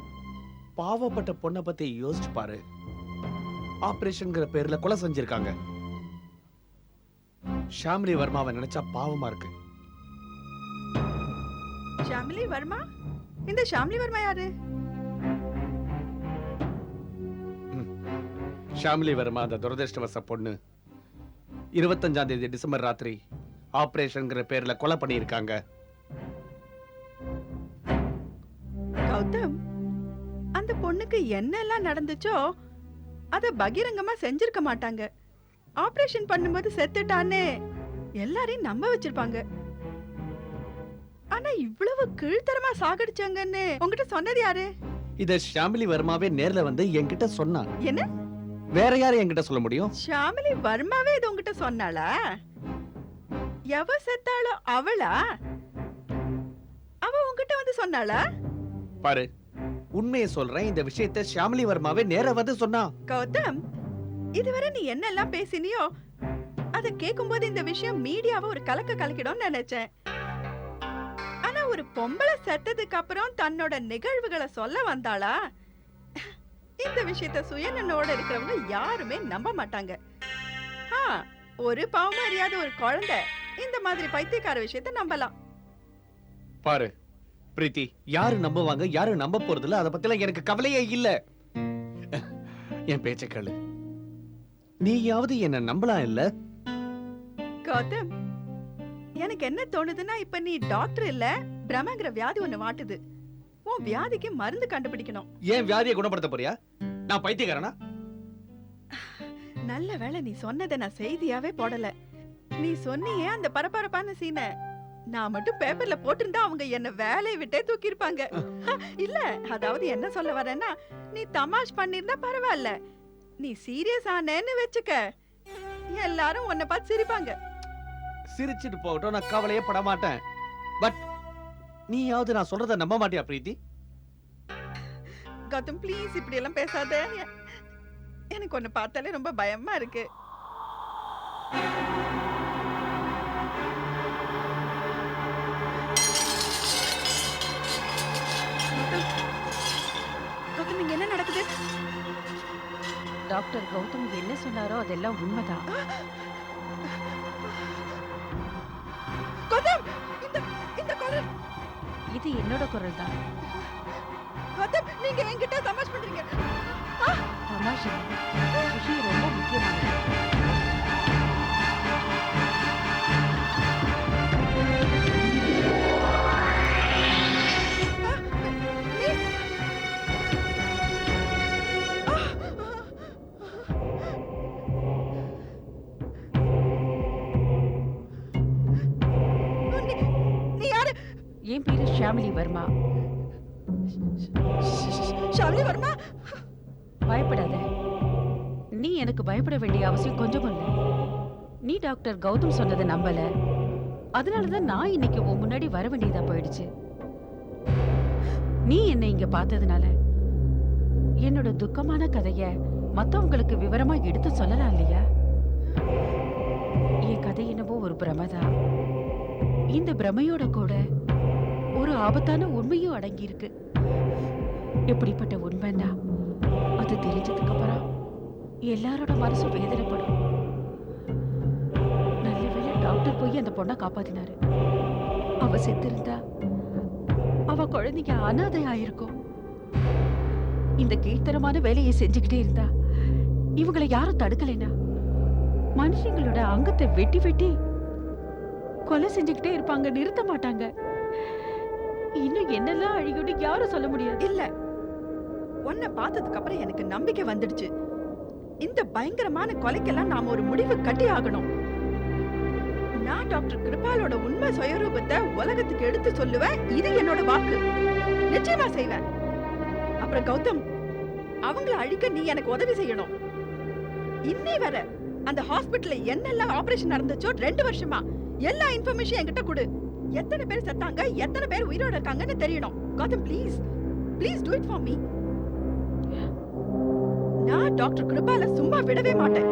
பாவப்பட்ட பொண்ணை பத்தி யோசிச்சு பாரு. ஆபரேஷன்ங்கிற பேர்ல கொலை செஞ்சிருக்காங்க. ஷாமிலி வர்மாவை நினைச்சா பாவமா இருக்கு. ஷாமிலி வர்மா? இந்த ஷாமிலி வர்மா யாரு? ஷாமிலி வர்மா அந்த துரதிருஷ்டவச பொண்ணு 25ஆம் தேதி டிசம்பர் ராத்திரி ஆபரேஷன்ங்கிற பேர்ல கொலை பண்ணியிருக்காங்க. கௌதம், அந்த பொண்ணுக்கு என்னெல்லாம் நடந்துச்சோ அத பகிரங்கமா செஞ்சிருக்க மாட்டாங்க. ஆபரேஷன் பண்ணும்போது செத்துட்டானே எல்லாரையும் நம்ப வச்சிருப்பாங்க. ஆனா இவ்வளவு கீழ்த்தரமா சாகடிச்சாங்கன்னு உங்ககிட்ட சொன்னது யாரு? இத ஷாமிலி வர்மாவே நேர்ல வந்து என்கிட்ட சொன்னா. என்ன? வேற யாரும் என்கிட்ட சொல்ல முடியும்? ஷாமிலி வர்மாவே இது உங்ககிட்ட சொன்னாளா? எவ செத்தாளோ அவளா? அவ உங்ககிட்ட வந்து சொன்னாளா? பாரு, உண்மையை சொல்றேன், இந்த விஷயத்தை ஷாமிலி வர்மாவே நேரா வந்து சொன்னா. கௌதம், இதுவரை நீ என்னெல்லாம் பேசினியோ அத கேட்கும்போது இந்த விஷயம் மீடியாவை ஒரு கலக்க கலக்கிடும்னு நினைச்சேன். ஆனா ஒரு பொம்பளை செத்ததுக்கு அப்புறம் தன்னோட நிகழ்வுகளை சொல்ல வந்தாளா? இந்த விஷயத்த சுயநலோட இருக்கிறவங்க யாருமே நம்ப மாட்டாங்க. ஒரு பாவம் அறியாத ஒரு குழந்தை இந்த மாதிரி பைத்தியக்கார விஷயத்த நம்பலாம். பாரு பிரீத்தி, யாரு நம்புவாங்க யாரு நம்ப போறது இல்ல, அத பத்திலாம் எனக்கு கவலையே இல்ல. என் பேச்ச கேளு, நீயாவது என்ன நம்பலாம் இல்ல? கௌதம், எனக்கு என்ன தோணுதுன்னா இப்ப நீ டாக்டர் இல்ல, பிரம்மங்கிற வியாதி ஒண்ணு வாட்டுது. உன் வியாதிக்கு மருந்து கண்டுபிடிக்கணும். ஏன் வியாதியை குணப்படுத்த போறியா? நான் பைத்தியக்காரனா? நல்ல வேளை நீ சொன்னதை நான் செய்தியாவே போடல. நீ சொன்னியே அந்த பரபரப்பான சீனை, நான் மட்டும் பேப்பர்ல போட்டிருந்தா அவங்க என்ன வேலையை விட்டே தூக்கிருப்பாங்க. இல்ல, அதாவது என்ன சொல்ல வரேன்னா, நீ தமாஷ் பண்ணிருந்தா பரவாயில்ல, நீ சீரியஸ் ஆனேன்னு வெச்சுக்க, எல்லாரும் உன்னை பார்த்து சிரிப்பாங்க. சிரிச்சிட்டு போகட்டும், நான் கவலையே பட மாட்டேன். பட் நீயாவது நான் சொல்றத நம்ப மாட்டியா பிரீத்தி? கௌதம் ப்ளீஸ் இப்படி எல்லாம் பேசாத. எனக்கு ஒன்னு பார்த்தாலே ரொம்ப பயமா இருக்கு. கௌதம், இங்க என்ன நடக்குது? டாக்டர் கௌதம் என்ன சொன்னாரோ அதெல்லாம் உண்மைதான். கௌதம், இந்த குரல் இது என்னோட குரல் தான். கௌதம், நீங்க என்கிட்ட தமாஷ் பண்றீங்க. தமாஷ் இல்ல, சுஷி ரொம்ப முக்கியமானது. என் பேரு ஷாமிலி வர்மா. ஷாமிலி வர்மா? பயப்படாத, நீ எனக்கு பயப்பட வேண்டிய அவசியம் கொஞ்சம் இல்ல. நீ டாக்டர் கௌதம் சொன்னதை நம்பல, அதனாலதான் நான் இன்னைக்கு உன் முன்னாடி வர வேண்டியதா போயிடுச்சு. நீ என்னை இங்க பார்த்ததுனால என்னோட துக்கமான கதைய மத்தவங்களுக்கு விவரமா எடுத்து சொல்லலாம் இல்லையா? என் கதை என்னவோ ஒரு பிரமைதான். இந்த பிரமையோட கூட ஒரு ஆபத்தான உண்மையும் அடங்கி இருக்கு. எப்படிப்பட்ட உண்மைன்னா அது தெரிஞ்சதுக்கு அப்புறம் எல்லாரோட மனசும் வேதனைப்படும். நல்ல வேளை டாக்டர் போய் அந்த பொண்ணை காப்பாத்தினாரு. அவ செத்திருந்தா அவ குழந்தைங்க அனாதை ஆயிருக்கும். இந்த கீழ்த்தரமான வேலையை செஞ்சுக்கிட்டே இருந்தா இவங்களை யாரும் தடுக்கலைனா மனுஷங்களோட அங்கத்தை வெட்டி வெட்டி கொலை செஞ்சுக்கிட்டே இருப்பாங்க, நிறுத்த மாட்டாங்க. இன்னும் என்னெல்லாம் அழியும்னு யாரும் சொல்ல முடியாது. இல்ல, உன்னை பார்த்ததுக்கு அப்புறம் எனக்கு நம்பிக்கை வந்துடுச்சு. இந்த பயங்கரமான கொலைக்கெல்லாம் நாம ஒரு முடிவு கட்டி ஆகணும். நான் டாக்டர் கிருபாலோட உண்மை சுயரூபத்தை உலகத்துக்கு எடுத்து சொல்லுவேன். இது என்னோட வாக்கு. நிச்சயமா செய்வேன். அப்புறம் கௌதம், அவங்கள அழிக்க நீ எனக்கு உதவி செய்யணும். இன்னி வர அந்த ஹாஸ்பிட்டல்ல என்னெல்லாம் ஆபரேஷன் நடந்துச்சோ 2 வருஷமா எல்லா இன்ஃபர்மேஷன் என்கிட்ட கொடு. எத்தனை பேர் செத்தாங்க, எத்தனை பேர் உயிரோட இருக்காங்கன்னு தெரியணும். Gautam, please please do it for me. நான் டாக்டர் கிருபால சும்மா விடவே மாட்டேன்.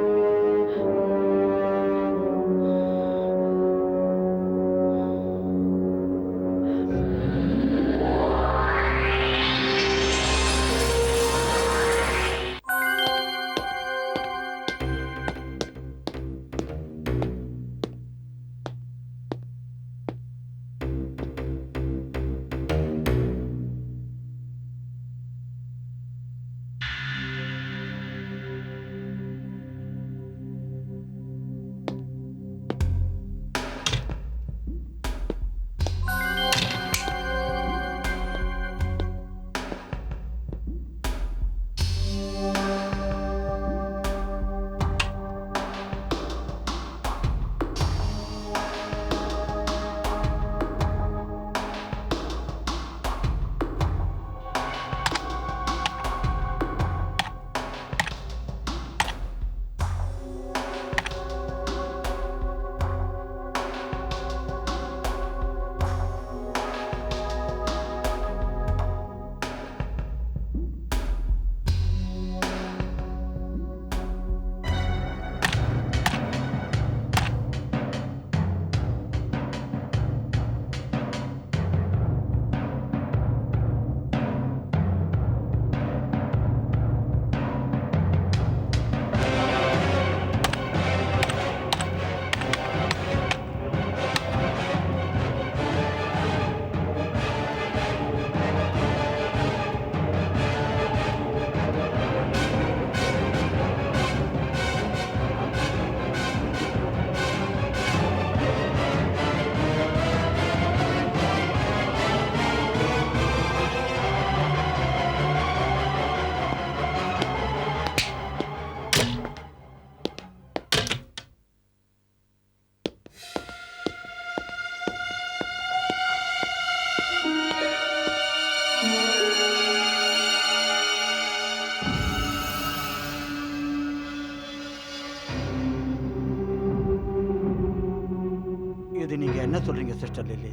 இது நீங்க என்ன சொல்றீங்க சிஸ்டர் லில்லி?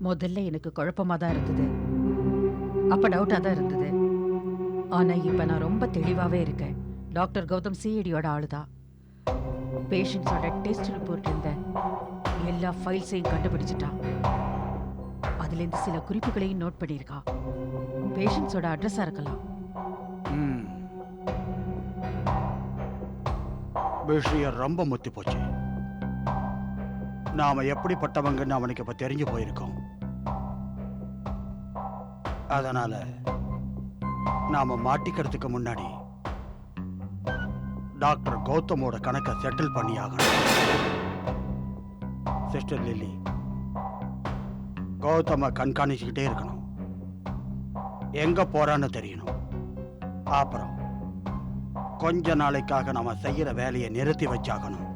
முதல்ல எனக்கு குழப்பமா தான் இருந்தது, அப்ப டவுட்டா தான் இருந்தது. ஆனா இப்ப நான் ரொம்ப தெளிவாவே இருக்கேன். டாக்டர் கௌதம் சிஐடியோட ஆளுதான். பேஷண்ட்ஸோட டெஸ்ட் ரிப்போர்ட் இருந்த எல்லா ஃபைல்ஸையும் கண்டுபிடிச்சிட்டான். அதுல இருந்து சில குறிப்புகளையும் நோட் பண்ணியிருக்கான். பேஷண்ட்ஸோட அட்ரஸா இருக்கலாம். ம். விஷயம் ரொம்ப முத்தி போச்சு. நாம எப்படிப்பட்டவங்கன்னு அவனுக்கு இப்ப தெரிஞ்சு போயிருக்கோம். அதனால நாம மாட்டிக்கிறதுக்கு முன்னாடி டாக்டர் கௌதமோட கணக்கை செட்டில் பண்ணி ஆகணும். சிஸ்டர் லில்லி, கௌதம கண்காணிச்சுக்கிட்டே இருக்கணும். எங்க போறான்னு தெரியணும். அப்புறம் கொஞ்ச நாளைக்காக நாம செய்யற வேலையை நிறுத்தி வச்சாகணும்.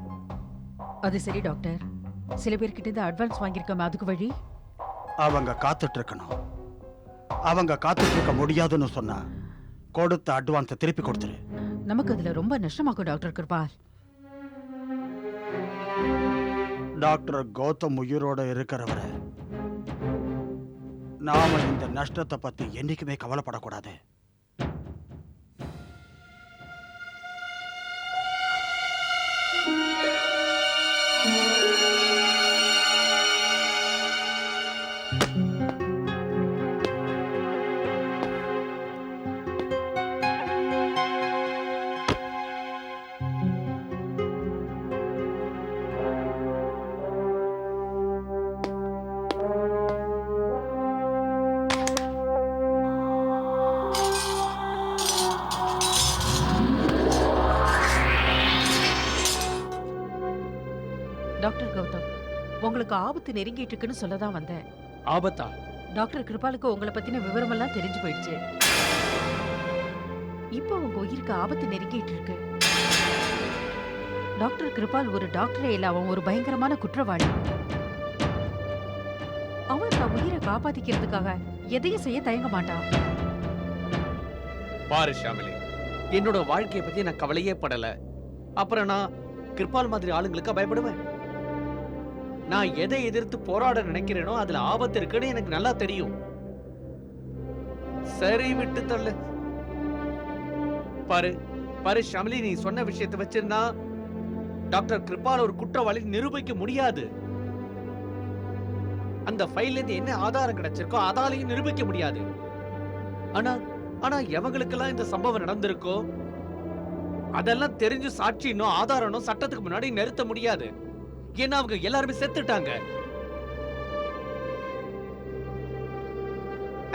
அது சரி டாக்டர், சில பேர்கிட்ட இருந்து அட்வான்ஸ் வாங்கியிருக்கோம், அதுக்கு வழி? அவங்க காத்துட்டு இருக்கணும். அவங்க காத்துட்டு இருக்க முடியாதுன்னு சொன்னா கொடுத்த அட்வான்ஸை திருப்பி கொடுத்துரு. நமக்கு அதுல ரொம்ப நஷ்டமாகும் டாக்டர் கிருபால். டாக்டர் கௌதம் உயிரோட இருக்கிறவரை நாம இந்த நஷ்டத்தை பத்தி என்னைக்குமே கவலைப்படக்கூடாது. டாக்டர் கௌதம், உங்களுக்கு ஆபத்து நெருங்கிட்டு இருக்குன்னு சொல்லதான் வந்தேன். ஆபத்தா? டாக்டர் கிருபாலுக்கு உங்களை பத்தின விவரமெல்லாம் தெரிஞ்சு போயிடுச்சு. இப்போ உங்க உயிருக்கு ஆபத்து நெருங்கிட்டு இருக்கு. டாக்டர் கிருபால் ஒரு டாக்டரே இல்ல, அவன் ஒரு பயங்கரமான குற்றவாளி. அவன் தன் உயிரை காப்பாத்திக்கிறதுக்காக எதையும் செய்ய தயங்க மாட்டான். பாரு ஷாமிலி, என்னோட வாழ்க்கையை பத்தி நான் கவலையே படல. அப்புறம் நான் கிருபால் மாதிரி ஆளுங்களுக்கு பயப்படுவேன்? நான் எதை எதிர்த்து போராட நினைக்கிறேனோ அதுல ஆபத்து இருக்குன்னு எனக்கு நல்லா தெரியும். சரி, விட்டு தள்ளு. பாரு பாரு ஷாமிலி, நீ சொன்ன விஷயத்தை வச்சிருந்தா டாக்டர் கிருபால் ஒரு குற்றவாளி நிரூபிக்க முடியாது. அந்த ஃபைல்ல இருந்து என்ன ஆதாரம் கிடைச்சிருக்கோ அதாலையும் நிரூபிக்க முடியாது. ஆனா ஆனா எவங்களுக்கெல்லாம் இந்த சம்பவம் நடந்திருக்கோ அதெல்லாம் தெரிஞ்சு சாட்சி இன்னும் ஆதாரம் சட்டத்துக்கு முன்னாடி நிறுத்த முடியாது. ஏன்னா அவங்க எல்லாருமே செத்துட்டாங்க.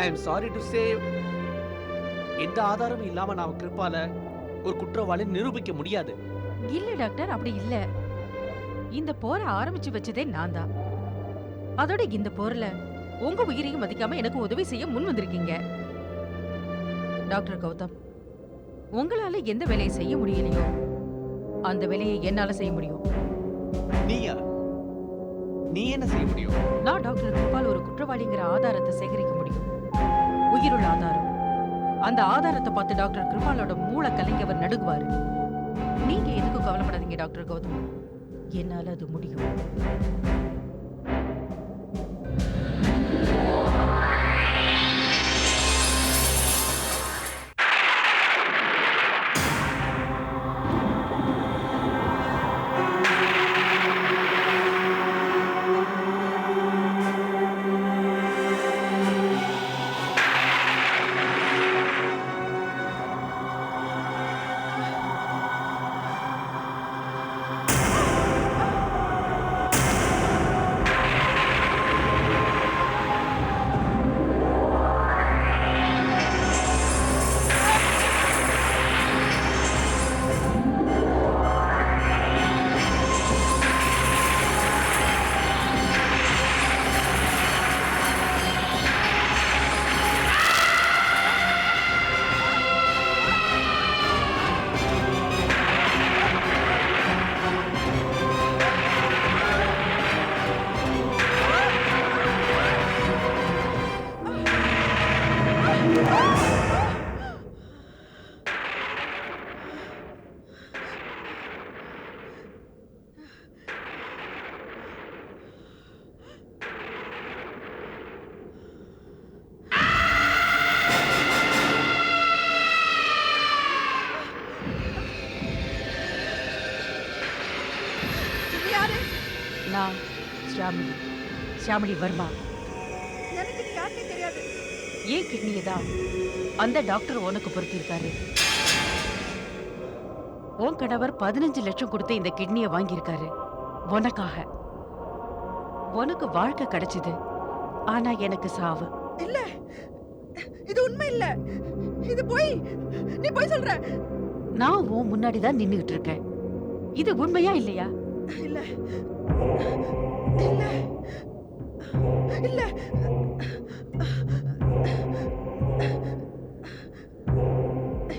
I am sorry to say, எந்த ஆதாரமும் இல்லாம நான் கிருபால ஒரு குற்றவாளி நிரூபிக்க முடியாது. இல்ல டாக்டர், அப்படி இல்ல. இந்த போரை ஆரம்பிச்சு வச்சதே நான் தான். அதோட இந்த போர்ல உங்க உயிரையும் மதிக்காம எனக்கு உதவி செய்ய முன் வந்திருக்கீங்க. டாக்டர் கௌதம், உங்களால எந்த வேலையை செய்ய முடியலையோ அந்த வேலையை என்னால செய்ய முடியும். நீயா? நீ என்ன செய்ய முடியும்? நான் டாக்டர் கிருபால் ஒரு குற்றவாளிங்கிற ஆதாரத்தை சேகரிக்க முடியும். உயிருள்ள ஆதாரம். அந்த ஆதாரத்தை பார்த்து டாக்டர் கிருபாலோட மூளை கலங்கி அவர் நடுங்குவாரு. நீங்க எதுக்கும் கவலைப்படாதீங்க டாக்டர் கௌதம், என்னால அது முடியும். நான் ஷாமிலி வர்மா. எனக்கு நீ யாருன்னே தெரியாது. ஏன் கிட்னியை தான் அந்த டாக்டர் உனக்கு பொறுத்திருக்காரு. உன் கணவர் 15 லட்சம் கொடுத்து இந்த கிட்னியை வாங்கியிருக்காரு உனக்காக. உனக்கு வாழ்க்கை கிடைச்சது, ஆனா எனக்கு சாவு. இல்ல, இது உண்மை இல்ல. இது போய் நீ போய் சொல்ற. நான் உன் முன்னாடி தான் நின்னுகிட்டு இருக்கேன். இது உண்மையா இல்லையா? இல்ல இல்ல இல்ல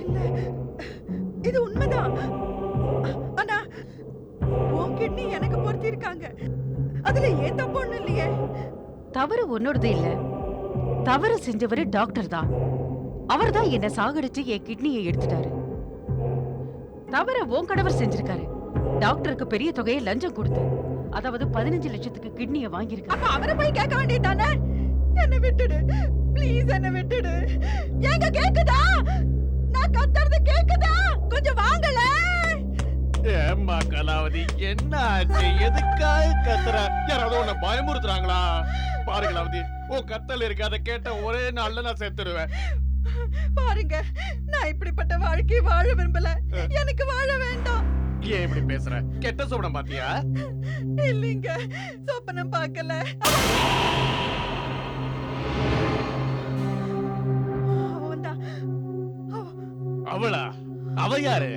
இல்ல, இது உண்மைதான். ஆனா உன் கிட்னி எனக்கு பொருத்தி இருக்காங்க. அதுல ஏன் தப்பு ஒண்ணும் இல்லையே. தவறு உன்னோடது இல்ல, தவறு செஞ்சவரு டாக்டர் தான். அவர் தான் என்ன சாகடிச்சு என் கிட்னியை எடுத்துட்டாரு. தவற உன் கணவர் செஞ்சிருக்காரு. டாக்டருக்கு பெரிய தொகையை லஞ்சம் கொடுத்து அதாவது 15 லட்சத்துக்கு கிட்னியை வாங்கியிருக்காரு. அப்ப அவரை போய் கேட்க வேண்டியதானே? என்ன விட்டுடு ப்ளீஸ், என்ன விட்டுடு. எங்க கேக்குதா? நான் கத்துறது கேக்குதா? கொஞ்சம் வாங்கல. ஏம்மா கலாவதி, என்ன ஆச்சு? எதுக்காக கத்துற? யாராவது உன்னை பயமுறுத்துறாங்களா? பாரு கலாவதி, உன் கத்தல் இருக்கு, அதை கேட்ட ஒரே நாள்ல நான் செத்துருவேன். பாருங்க, நான் இப்படிப்பட்ட வாழ்க்கை வாழ விரும்பல. எனக்கு வாழ வேண்டாம். ஏன் இப்படி பேசுற? கெட்ட சொப்பனம் பாத்தியா? இல்லைங்க, சொப்பனம் பார்க்கல. அவளா? அவ யாரு?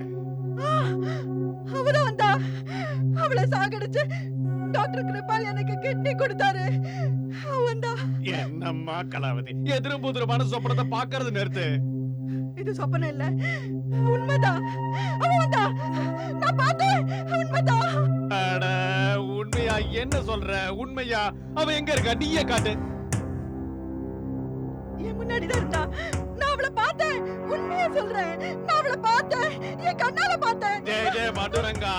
அவதான் வந்தா. அவளை சாகடிச்சு டாக்டர் கிருபால் எனக்கு கிட்னி கொடுத்தாரு. அவன்தா. என்னம்மா கலாவதி, எதிரும் புதிரமான சொப்பனத்தை பாக்குறது நிறுத்து. இது சொப்பனம் இல்ல, உண்மைதான். அவன் வந்தா, நான் பார்த்தேன், உண்மைதான். அட, உண்மையா? என்ன சொல்ற? உண்மையா? அவ எங்க இருக்கா? நீயே காட்டு. என் முன்னாடிதான் இருந்தா. நான் அவளை பார்த்தேன், உண்மையா சொல்றேன். நான் அவளை பார்த்தேன், என் கண்ணால பார்த்தேன். ஜெய ஜெய மதுரங்கா,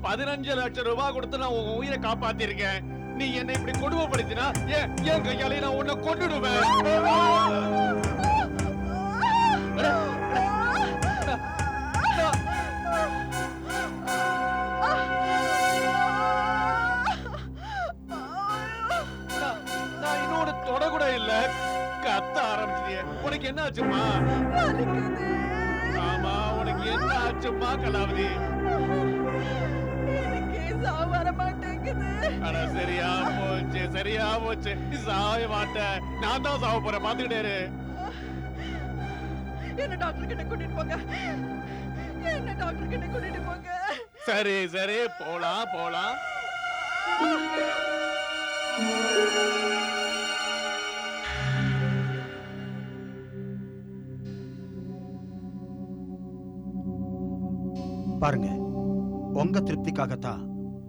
15 லட்சம் ரூபாய் கொடுத்து நான் உன் உயிரை காப்பாத்திருக்கேன். நீ என்னை இப்படி கொடுமைப்படுத்தினா என் கையாலே நான் உன்னை கொன்னுடுவேன். நான் இன்னொரு தொட கூட இல்ல, கத்த ஆரம்பிச்சிட்டியே. உனக்கு என்ன ஆச்சுமா? வலிக்குது. ஆமா, உனக்கு என்ன ஆச்சுமா கலாவதி? எனக்கே சாவு வர மாட்டேங்குது. அட, சரியா போச்சு, சரியா போச்சு. நீ சாவே மாட்ட, நான் தான் சாவ போறேன். பாத்துக்கிட்டே இரு. என்ன டாக்டர் கிட்ட கூட்டிட்டு போங்க. என்ன டாக்டர் கிட்ட கூட்டிட்டு போங்க. சரி சரி, போலாம் போலாம். பாருங்க, உங்க திருப்திக்காகத்தான்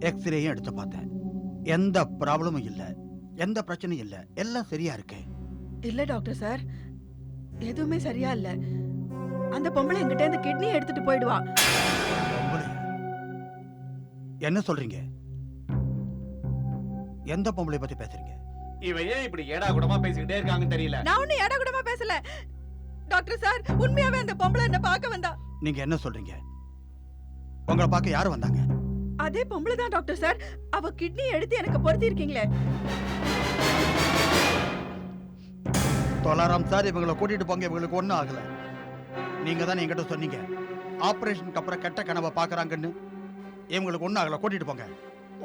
எக்ஸ்ரேயும் எடுத்து பார்த்தேன். எந்த ப்ராப்ளமும் இல்ல, எந்த பிரச்சனையும் இல்ல, எல்லாம் சரியா இருக்கு. இல்ல டாக்டர் சார், எதுவுமே சரியா இல்ல. அந்த பொம்பளை என்கிட்ட இந்த கிட்னி எடுத்துட்டு போயிடுவா. பொம்பளையா? என்ன சொல்றீங்க? எந்த பொம்பளை பத்தி பேசுறீங்க? இவ ஏன் இப்படி ஏடா கூடமா பேசிக்கிட்டே இருக்காங்கன்னு தெரியல. நான் ஒன்னும் ஏடா கூடமா பேசல டாக்டர் சார். உண்மையாவே அந்த பொம்பளை என்ன பார்க்க வந்தா. நீங்க என்ன சொல்றீங்க? உங்களை பார்க்க யாரு வந்தாங்க? அதே பொம்பளை தான் டாக்டர் சார். அவ கிட்னி எடுத்து எனக்கு பொருத்தி இருக்கீங்களே. தொலாராம் சார், இவங்களை கூட்டிட்டு போங்க, இவங்களுக்கு ஒண்ணும் ஆகல. நீங்க தான் என்கிட்ட சொன்னீங்க ஆபரேஷனுக்கு அப்புறம் கெட்ட கனவை பாக்குறாங்கன்னு. இவங்களுக்கு ஒண்ணும் ஆகல, கூட்டிட்டு போங்க.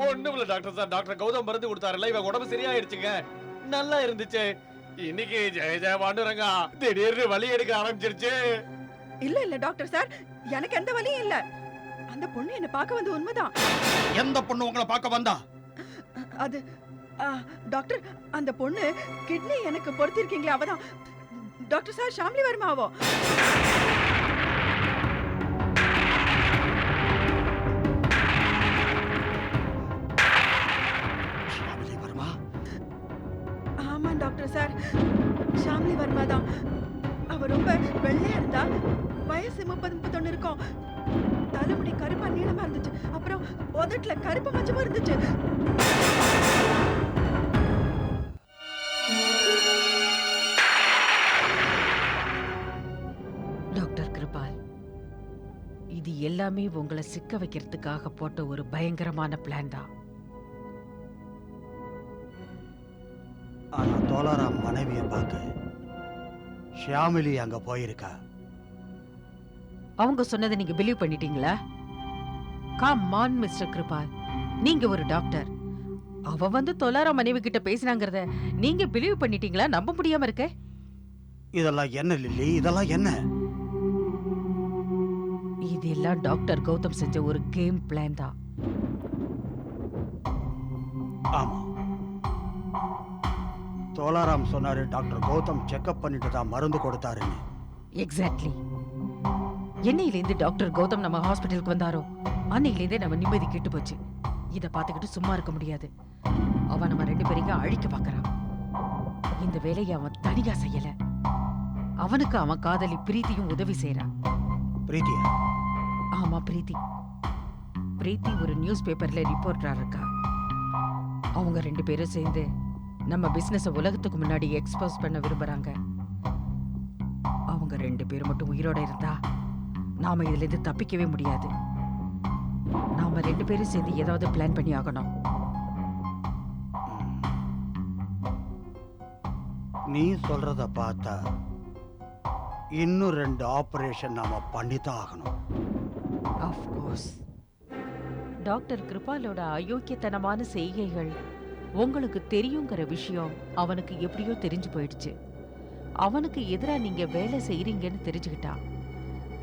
ஒண்ணும் இல்ல டாக்டர் சார். டாக்டர் கௌதம் மருந்து கொடுத்தாருல, இவ உடம்பு சரியாயிடுச்சுங்க. நல்லா இருந்துச்சு. இன்னைக்கு ஜெய ஜெய பாண்டுரங்கா திடீர்னு வலி எடுக்க ஆரம்பிச்சிருச்சு. இல்ல இல்ல டாக்டர் சார், எனக்கு எந்த வலியும் இல்ல. அந்த பொண்ணு என்ன பார்க்க வந்து உண்மைதான். எந்த பொண்ணு உங்களை பார்க்க வந்தா? அது டாக்டர், அந்த பொண்ணு கிட்னி எனக்கு பொருத்திருக்கீங்களே, அவதான். டாக்டர் சார், ஷாம்லி வர்மாவோ? ஷாமிலி வர்மா? ஆமா டாக்டர் சார், ஷாம்லி வர்மா தான். அவ ரொம்ப வெள்ளையா இருந்தா. வயசு 30-31 இருக்கும். தலைமுடி கருப்பா நீளமா இருந்துச்சு. அப்புறம் உதட்டுல கருப்பு மச்சமும் இருந்துச்சு. டாக்டர் கிருபால், இது எல்லாமே உங்களை சிக்க வைக்கிறதுக்காக போட்ட ஒரு பயங்கரமான பிளான் தான். ஆனா தோலாராம் மனைவியை பார்க்க ஷியாமிலி அங்க போயிருக்கா. அவங்க சொன்னதை நீங்க பிலீவ் பண்ணிட்டீங்களா? கம் ஆன் மிஸ்டர் கிருபால், நீங்க ஒரு டாக்டர். அவ வந்து தொலாரா மனைவி கிட்ட பேசினாங்கறத நீங்க பிலீவ் பண்ணிட்டீங்களா? நம்ப முடியாம இருக்க. இதெல்லாம் என்ன லில்லி? இதெல்லாம் என்ன? இதெல்லாம் டாக்டர் கௌதம் செஞ்ச ஒரு கேம் பிளான் தான். ஆமா, தோலாராம் சொன்னாரு டாக்டர் கௌதம் செக்அப் பண்ணிட்டு தான் மருந்து கொடுத்தாருன்னு. எக்ஸாக்ட்லி. என்னையிலேருந்து டாக்டர் கௌதம் நம்ம ஹாஸ்பிட்டலுக்கு வந்தாரோ அன்னையிலேருந்தே நம்ம நிம்மதி கெட்டு போச்சு. இதை பார்த்துக்கிட்டு சும்மா இருக்க முடியாது. அவன் நம்ம 2 பேரையும் அழிக்க பார்க்கறான். இந்த வேலையை அவன் தனியா செய்யல. அவனுக்கு அவன் காதலி பிரீத்தியும் உதவி செய்யறான். பிரீத்தியா? ஆமா, பிரீத்தி. பிரீத்தி ஒரு நியூஸ் பேப்பர்ல ரிப்போர்ட்டரா இருக்கா. அவங்க 2 பேரும் சேர்ந்து நம்ம பிசினஸ உலகத்துக்கு முன்னாடி எக்ஸ்போஸ் பண்ண விரும்புறாங்க. அவங்க 2 பேரும் மட்டும் உயிரோட இருந்தா நாம இதுல இருந்து தப்பிக்கவே முடியாது. நாம 2 பேரும் சேர்ந்து ஏதாவது பிளான் பண்ணி ஆகணும். நீ சொல்றத பார்த்தா இன்னும் 2 ஆபரேஷன் நாம பண்ணித்தான் ஆகணும். Of course. டாக்டர் கிருபாலோட அயோக்கியத்தனமான செய்கைகள் உங்களுக்கு தெரியுங்கிற விஷயம் அவனுக்கு எப்படியோ தெரிஞ்சு போயிடுச்சு. அவனுக்கு எதிரா நீங்க வேலை செய்றீங்கன்னு தெரிஞ்சுக்கிட்டான்.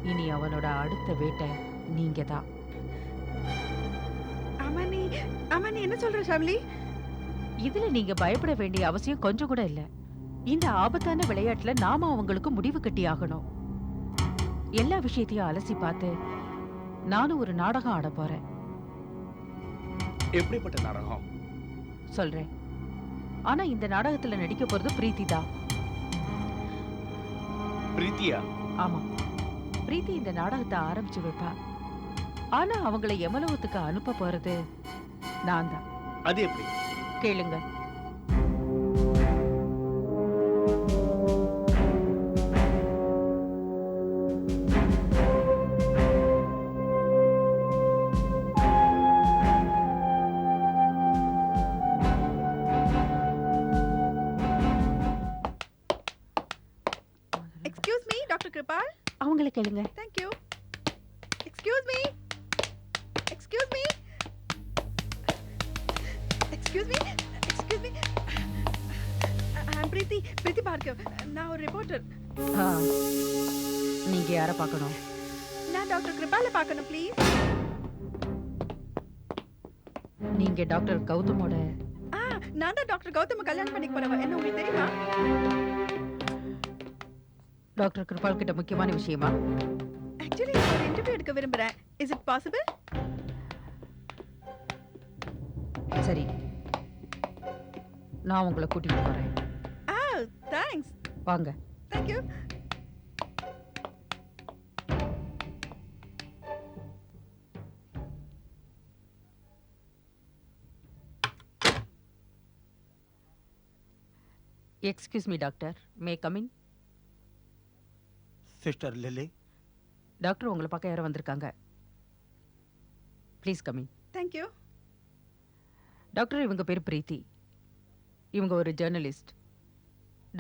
இனி அவனோட அடுத்த வேட்டை நீங்க தான். ஆமா நீ என்ன சொல்ற ஷாம்லி? இதுல நீங்க பயப்பட வேண்டிய அவசியம் கொஞ்சம் கூட இல்ல. இந்த ஆபத்தான விளையாட்டுல நாம அவங்களுக்கு முடிவு கட்டி ஆகணும். எல்லா விஷயத்தையும் அலசி பார்த்து நானும் ஒரு நாடகம் ஆட போறேன். எப்படிப்பட்ட நாடகம்? சொல்றேன். ஆனா இந்த நாடகத்துல நடிக்க போறது பிரீத்தி தான். பிரீத்தியா? ஆமா, பிரீத்தி இந்த நாடகத்தை ஆரம்பிச்சு வைப்பா. ஆனா அவங்கள எமலோகத்துக்கு அனுப்ப போறது நான் தான். அது எப்படி? கேளுங்க. Excuse me doctor Kirupal. அவங்கள கேளுங்க. Thank you. Excuse me. Excuse me. Excuse me. Excuse me. I'm Preeti Bhargav. நான் ஒரு ரிப்போர்ட்டர். நீங்க யார பார்க்கணும்? நான் டாக்டர் கிருபால பார்க்கணும் ப்ளீஸ். நீங்க டாக்டர் கௌதமோட? நான் தான் டாக்டர் கௌதம கல்யாணம் பண்ணிக்க போறவ. என்ன உங்களுக்கு தெரியுமா? டாக்டர் கிருபால் கிட்ட முக்கியமான விஷயமா? ஆக்சுவலி நான் ஒரு இன்டர்வியூ எடுக்க விரும்புறேன். Is it possible? சரி, நான் உங்களை கூட்டிட்டு போறேன். தேங்க்ஸ். வாங்க. Thank you. Excuse me doctor, may come in? Sister Lily, doctor உங்களை பார்க்க யாரோ வந்திருக்காங்க. Please come in. Thank you. Doctor, இவங்க பேர் பிரீத்தி. இவங்க ஒரு ஜேர்னலிஸ்ட்.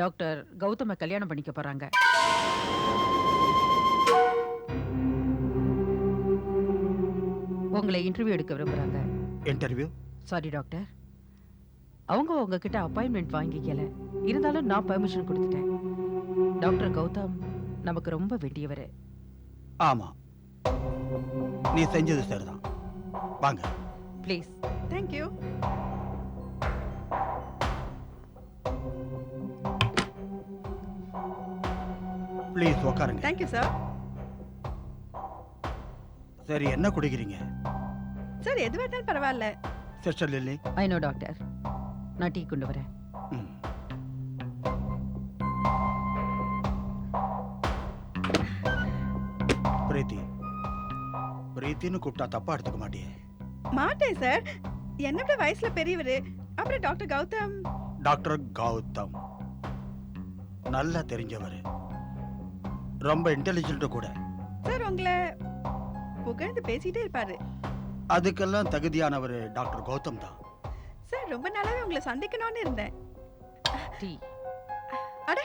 டாக்டர் கௌதம கல்யாணம் பண்ணிக்க போறாங்க. உங்களை இன்டர்வியூ எடுக்க விரும்புறாங்க. இன்டர்வியூ? சாரி டாக்டர், அவங்க உங்ககிட்ட அப்பாயின்மெண்ட் வாங்கிக்கல. இருந்தாலும் நான் பெர்மிஷன் கொடுத்துட்டேன். டாக்டர் கௌதம் நமக்கு ரொம்ப வேண்டியவர். ஆமா, நீ செஞ்சது சரிதான். வாங்க. ப்ளீஸ். Thank you. ப்ளீஸ் உட்காருங்க. Thank you, sir. சரி, என்ன குடிக்கிறீங்க? சார் எதுவா இருந்தாலும் பரவாயில்ல. Sister Lily. I know doctor, நான் டீ கொண்டு வரேன். ம். பிரீத்தின்னு கூப்பிட்டா தப்பா எடுத்துக்க மாட்டியே? மாட்டேன் சார். என்னை விட வயசுல பெரியவரு. அப்புறம் டாக்டர் கௌதம். டாக்டர் கௌதம் நல்லா தெரிஞ்சவர், ரொம்ப இன்டெலிஜென்ட் கூட. சார் உங்களை புகழ்ந்து பேசிட்டே இருப்பாரு. அதுக்கெல்லாம் தகுதியானவர் டாக்டர் கௌதம் தான். சார் ரொம்ப நாளாவே உங்களை சந்திக்கணும்னு இருந்தேன். டீ. அட,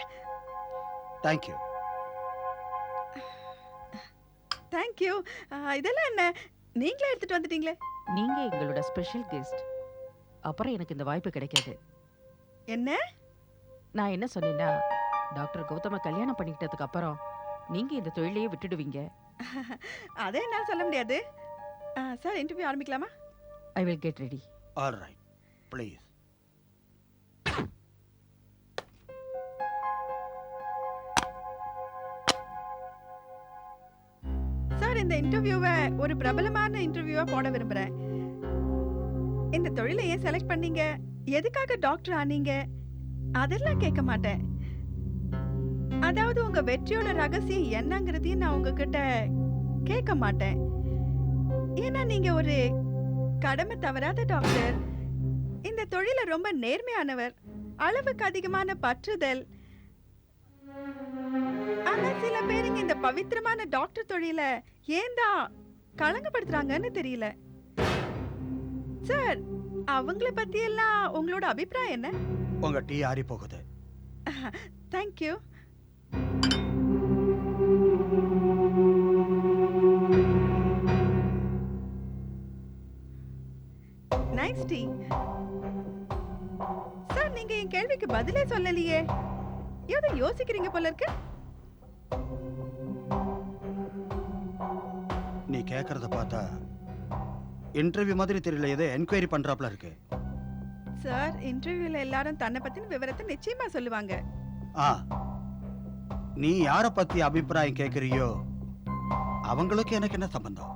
தேங்க்யூ. தேங்க்யூ. இதெல்லாம் என்ன, நீங்களே எடுத்துட்டு வந்துட்டீங்களே? நீங்க எங்களோட ஸ்பெஷல் கெஸ்ட். அப்புறம் எனக்கு இந்த வாய்ப்பு கிடைக்காது. என்ன? நான் என்ன சொன்னேன்னா, டாக்டர் கௌதம கல்யாணம் பண்ணிக்கிட்டதுக்கு அப்புறம் நீங்க இந்த தொழிலையே விட்டுடுவீங்க. அதே என்னால் சொல்ல முடியாது. சார் இன்டர்வியூ ஆரம்பிக்கலாமா? I will get ready. All right, please. Sir இந்த இன்டர்வியூவை ஒரு பிரபலமான இன்டர்வியூவா போட விரும்புறேன். இந்த தொழிலை ஏன் செலக்ட் பண்ணீங்க, எதுக்காக டாக்டர் ஆனீங்க, அதெல்லாம் கேட்க மாட்டேன். அதாவது உங்க வெற்றியோட ரகசியம் என்னங்கிறதையும் நான் உங்ககிட்ட கேட்க மாட்டேன். ஏன்னா நீங்க ஒரு கடமை தவறாத டாக்டர். இந்த தொழில ரொம்ப நேர்மையானவர், அளவுக்கு அதிகமான பற்றுதல். ஆனா சில பேருங்க இந்த பவித்திரமான டாக்டர் தொழில ஏன் தான் களங்கப்படுத்துறாங்கன்னு தெரியல. சார், அவங்கள பத்தி எல்லாம் உங்களோட அபிப்பிராயம் என்ன? உங்க டீ ஆறி போகுது. தேங்க்யூ. Nice tea. சார், நீங்க என் கேள்விக்கு பதிலே சொல்லலையே. ஏதோ யோசிக்கிறீங்க போல இருக்கு. நீ கேக்குறத பார்த்தா இன்டர்வியூ மாதிரி தெரியல, ஏதோ என்கொயரி பண்றாப்ல இருக்கு. சார், இன்டர்வியூல எல்லாரும் தன்னை பத்தின விவரத்தை நிச்சயமா சொல்லுவாங்க. ஆ, நீ யார பத்தி அபிப்பிராயம் கேக்குறியோ அவங்களுக்கு எனக்கு என்ன சம்பந்தம்?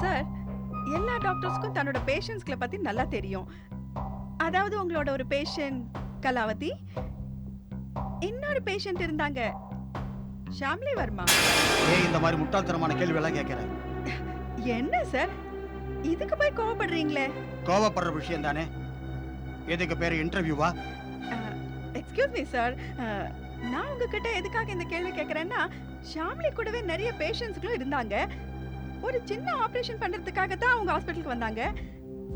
சார், எல்லா டாக்டர்ஸ்க்கும் தன்னோட பேஷண்ட்ஸ்களை பத்தி நல்லா தெரியும். அதாவது உங்களோட ஒரு பேஷண்ட் கலாவதி, இன்னொரு பேஷண்ட் இருந்தாங்க ஷாம்லி வர்மா. ஏன் இந்த மாதிரி முட்டாள்தனமான கேள்வி எல்லாம் கேட்கிற? என்ன சார், இதுக்கு போய் கோவப்படுறீங்களே? கோவப்படுற விஷயம் தானே. எதுக்கு பேரு இன்டர்வியூவா? எக்ஸ்கியூஸ் மீ சார், நான் உங்ககிட்ட எதுக்காக இந்த கேள்வி கேட்கறேன்னா, ஷாம்லி கூடவே நிறைய பேஷண்ட்ஸ்களும் இருந்தாங்க. ஒரு சின்ன ஆபரேஷன் பண்றதுக்காக தான் அவங்க ஹாஸ்பிட்டலுக்கு வந்தாங்க.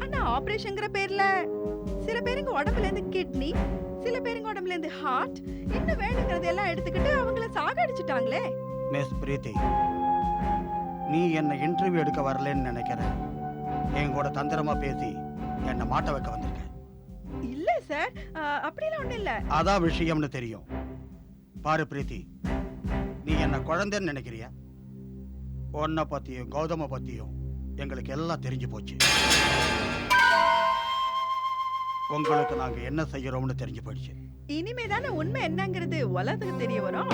ஆனா ஆபரேஷன்ங்கிற பேர்ல சில பேருங்க உடம்புல இருந்து கிட்னி, சில பேருங்க உடம்புல இருந்து ஹார்ட், இன்னும் வேணுங்கிறது எல்லாம் எடுத்துக்கிட்டு அவங்கள சாகடிச்சிட்டாங்களே. மிஸ் பிரீத்தி, நீ என்ன இன்டர்வியூ எடுக்க வரலன்னு நினைக்கிறேன். என் கூட தந்திரமா பேசி என்ன மாட்ட வைக்க வந்திருக்க. இல்ல சார், அப்படிலாம் ஒண்ணும் இல்ல. அதான் விஷயம்னு தெரியும். பாரு பிரீத்தி, நீ என்ன குழந்தைன்னு நினைக்கிறியா? உன்னை பத்தியும் கௌதம பத்தியும் எங்களுக்கு எல்லாம் தெரிஞ்சு போச்சு. உங்களுக்கு நாங்க என்ன செய்யறோம்னு தெரிஞ்சு போயிடுச்சு. இனிமே தானே உண்மை என்னங்கிறது உலகத்துக்கு தெரிய வரும்.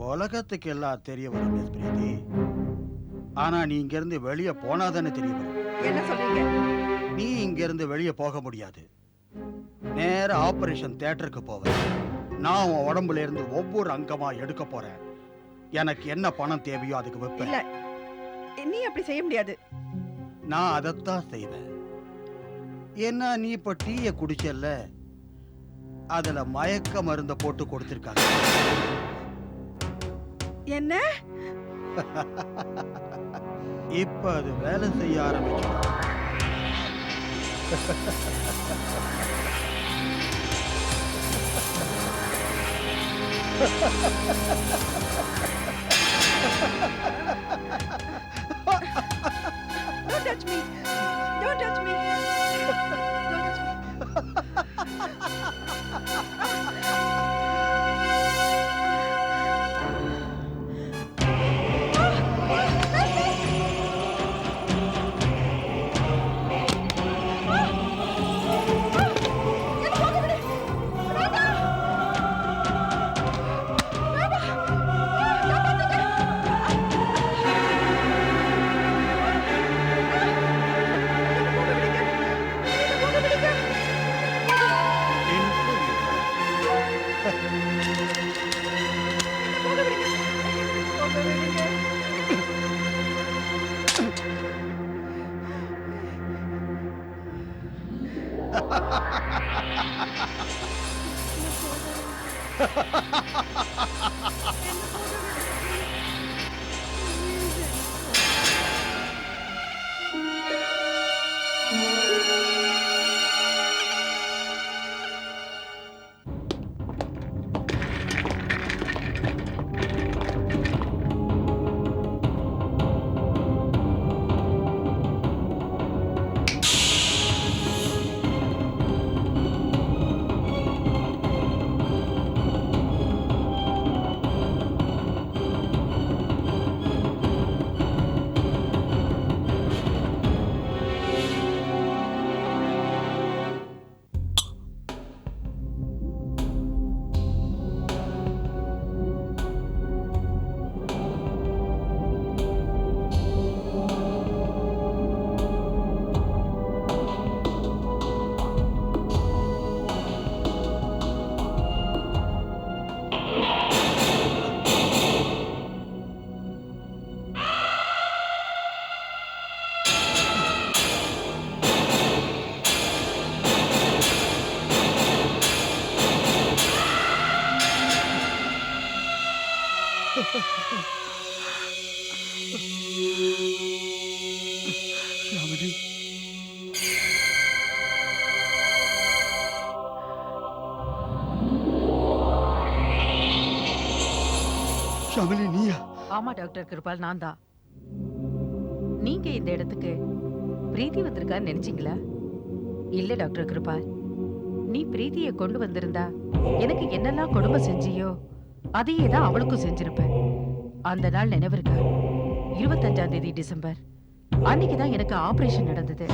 உலகத்துக்கு எல்லாம் தெரிய வரும் மிஸ் பிரீத்தி. ஆனா நீ இங்க இருந்து வெளியே போனாதானே தெரிய வரும். என்ன சொல்றீங்க? நீ இங்க இருந்து வெளியே போக முடியாது. நேர ஆபரேஷன் தியேட்டருக்கு போவேன். நான் உன் உடம்புல இருந்து ஒவ்வொரு அங்கமா எடுக்க போறேன். எனக்கு என்ன பணம் தேவையோ அதுக்கு இல்ல, வைப்பேன். நீ அப்படி செய்ய முடியாது. நான் அதைத்தான் செய்வேன். ஏன்னா நீ இப்ப டீய குடிச்சல்ல, அதுல மயக்க மருந்த போட்டு கொடுத்திருக்காங்க. என்ன? இப்ப அது வேலை செய்ய ஆரம்பிச்சு. Don't touch me. Don't touch me. Don't touch me. Shamili நீயா? ஆமா டாக்டர் கிருபால், நான் தான். நீங்க இந்த இடத்துக்கு பிரீத்தி வந்திருக்கான்னு நினைச்சீங்களா? இல்ல டாக்டர் கிருபால், நீ பிரீத்தியை கொண்டு வந்திருந்தா எனக்கு என்னெல்லாம் கொடுமை செஞ்சியோ அதையே தான் அவளுக்கும் செஞ்சிருப்ப. அந்த நாள் நினைவிருக்கா? 25ஆம் தேதி டிசம்பர் அன்னைக்குதான் எனக்கு ஆபரேஷன் நடந்தது.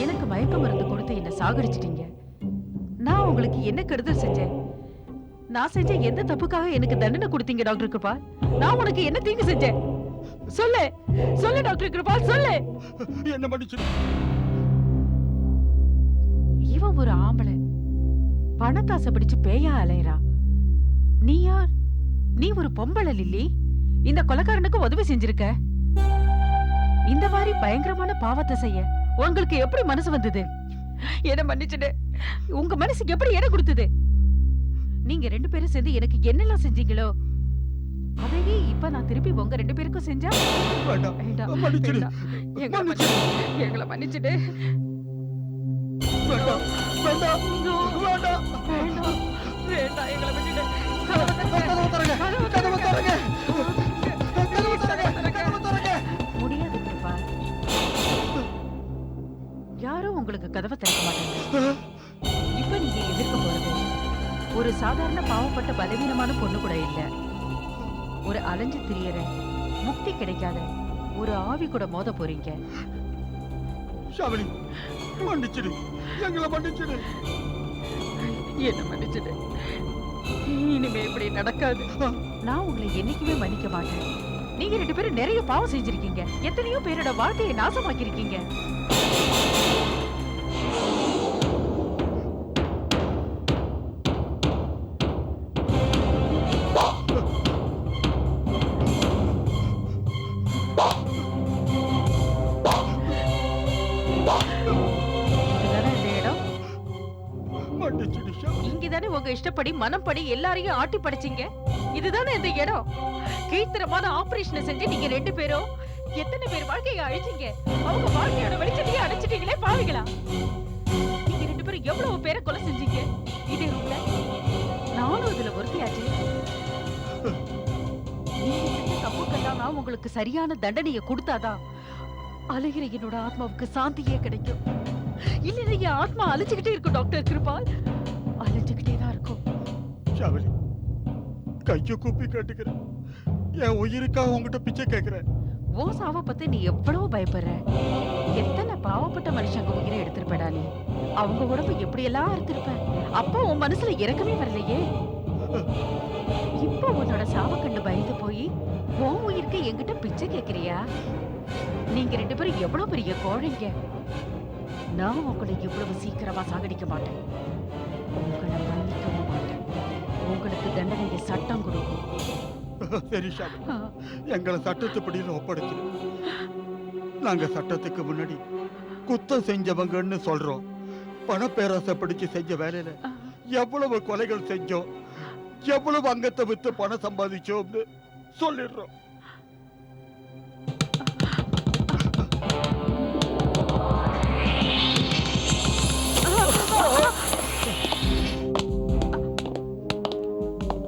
எனக்கு மயக்க மருந்து கொடுத்து என்ன சாகடிச்சிட்டீங்க. நான் உங்களுக்கு என்ன கெடுதல் செஞ்சேன்? நான் செஞ்ச எந்த தப்புக்காக எனக்கு தண்டனை கொடுத்தீங்க டாக்டர் கிருபால்? நான் உனக்கு என்ன தீங்கு செஞ்சேன்? சொல்லு சொல்லு டாக்டர் கிருபால், சொல்லு. என்ன மன்னிச்சிடு. இவன் ஒரு ஆம்பளை பணத்தாசை பிடிச்சு பேயா அலையறா. நீ யார்? நீ ஒரு பொம்பளை லில்லி. இந்த கொலைக்காரனுக்கு உதவி செஞ்சிருக்க. இந்த மாதிரி பயங்கரமான பாவத்தை செய்ய உங்களுக்கு எப்படி மனசு வந்தது? என்ன மன்னிச்சுடு. உங்க மனசுக்கு எப்படி இடம் கொடுத்தது? நீங்க 2 பேரும் சேர்ந்து எனக்கு என்னெல்லாம் செஞ்சீங்களோ அதையே இப்ப நான் திருப்பி உங்க 2 பேருக்கும் செஞ்சா? வேண்டாம், வேண்டாம், மன்னிச்சிடு. வேண்டாம். எங்களை மன்னிச்சுடு. வேண்டாம், வேண்டாம், No. வேண்டாம். வேண்டாம், வேண்டாம், எங்களை விட்டுடு. கதவை கதவை திறங்க, கதவை திறங்க. கதவை திறங்க, கதவை திறங்க. முடியாது கிருபா. யாரும் உங்களுக்கு கதவை திறக்க மாட்டாங்க. இப்ப நீங்க எதிர்க்க போறது ஒரு சாதாரண பாவப்பட்ட பலவீனமான பொண்ணு கூட இல்ல. ஒரு அலைஞ்சு திரியற முக்தி கிடைக்காத ஒரு ஆவி கூட மோத போறீங்க. ஷாமிலி, மன்னிச்சிடு, எங்களை மன்னிச்சிடு. என்ன மன்னிச்சுடு. இனிமே இப்படி நடக்காது. நான் உங்களை என்னைக்குமே மன்னிக்க மாட்டேன். நீங்க 2 பேரும் நிறைய பாவம் செஞ்சிருக்கீங்க. எத்தனையோ பேரோட வாழ்க்கையை நாசமாக்கி இருக்கீங்க. இதுதானே இந்த இடம்? மன்னிச்சிடு ஷாமிலி. இங்கதானே உங்க இஷ்டப்படி மனப்படி எல்லாரையும் ஆட்டி படைச்சீங்க. இதுதானே இந்த இடம். கீழ்த்தரமான ஆபரேஷனை செஞ்சு நீங்க 2 பேரும் எத்தனை பேர் வாழ்க்கையை அழிச்சீங்க. அவங்க வாழ்க்கையோட வெளிச்சத்தையே அடைச்சிட்டீங்களே பாவிகளா. நீங்க 2 பேரும் எவ்வளவு பேரை கொலை செஞ்சீங்க இதே ரூம்ல. நானும் இதுல ஒருத்தியாச்சு. நீங்க செஞ்ச தப்புக்கெல்லாம் நான் உங்களுக்கு சரியான தண்டனையை கொடுத்தாதான் அழுகிற என்னோட ஆத்மாவுக்கு சாந்தியே கிடைக்கும். இல்லைன்னா என் ஆத்மா அழிச்சுக்கிட்டே இருக்கும் டாக்டர் கிருபால். அழிஞ்சுக்கிட்டே தான் இருக்கும். ஷாமிலி, கையை கூப்பி கேட்டுக்கிறேன். என் உயிருக்காக உங்ககிட்ட பிச்சை கேட்கிறேன். ஓ சாவை பத்தி நீ எவ்வளவு பயப்படுற? எத்தனை பாவப்பட்ட மனுஷங்க உயிரை எடுத்திருப்படா நீ. அவங்க உடம்பு எப்படி எல்லாம் அறுத்திருப்ப. அப்போ உன் மனசுல இறக்கமே வரலையே. இப்போ உன்னோட சாவை கண்டு பயந்து போய் உன் உயிருக்கு என்கிட்ட பிச்சை கேக்குறியா? நீங்க 2 பேரும் எவ்வளவு பெரிய கோழைங்க. நான் உங்களை இவ்வளவு சீக்கிரமா சாகடிக்க மாட்டேன். உங்களை மன்னிக்கவும் மாட்டேன். உங்களுக்கு தண்டனையை சட்டம் கொடுக்கும். சரி ஷாமிலி, எங்களை சட்டத்துப்படியில் ஒப்படைச்சு. நாங்க சட்டத்துக்கு முன்னாடி குத்தம் செஞ்சவங்கன்னு சொல்றோம். பணப்பேராசை பிடிச்சு செஞ்ச வேலையில எவ்வளவு கொலைகள் செஞ்சோம், எவ்வளவு அங்கத்தை வித்து பணம் சம்பாதிச்சோம்னு சொல்லிடுறோம்.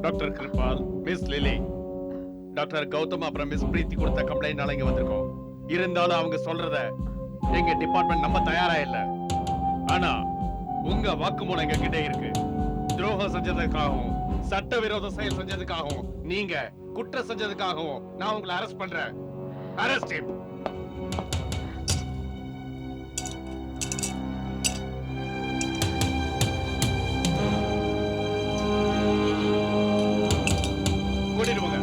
Doctor Kirupal, miss Lily, doctor Gautham அப்புறம் மிஸ் பிரீத்தி கொடுத்த கம்ப்ளைண்ட்னால இங்க வந்திருக்கோம். இருந்தாலும் அவங்க சொல்றத எங்க டிபார்ட்மெண்ட் நம்ம தயாரா இல்ல. ஆனா உங்க வாக்குமூலம் எங்க கிட்ட இருக்கு. துரோகம் செஞ்சதுக்காகவும் சட்டவிரோத செயல் செஞ்சதுக்காகவும் நீங்க குற்றம் செஞ்சதுக்காகவும் நான் உங்களை அரெஸ்ட் பண்றேன். Arrest him. கூட்டிட்டு போங்க.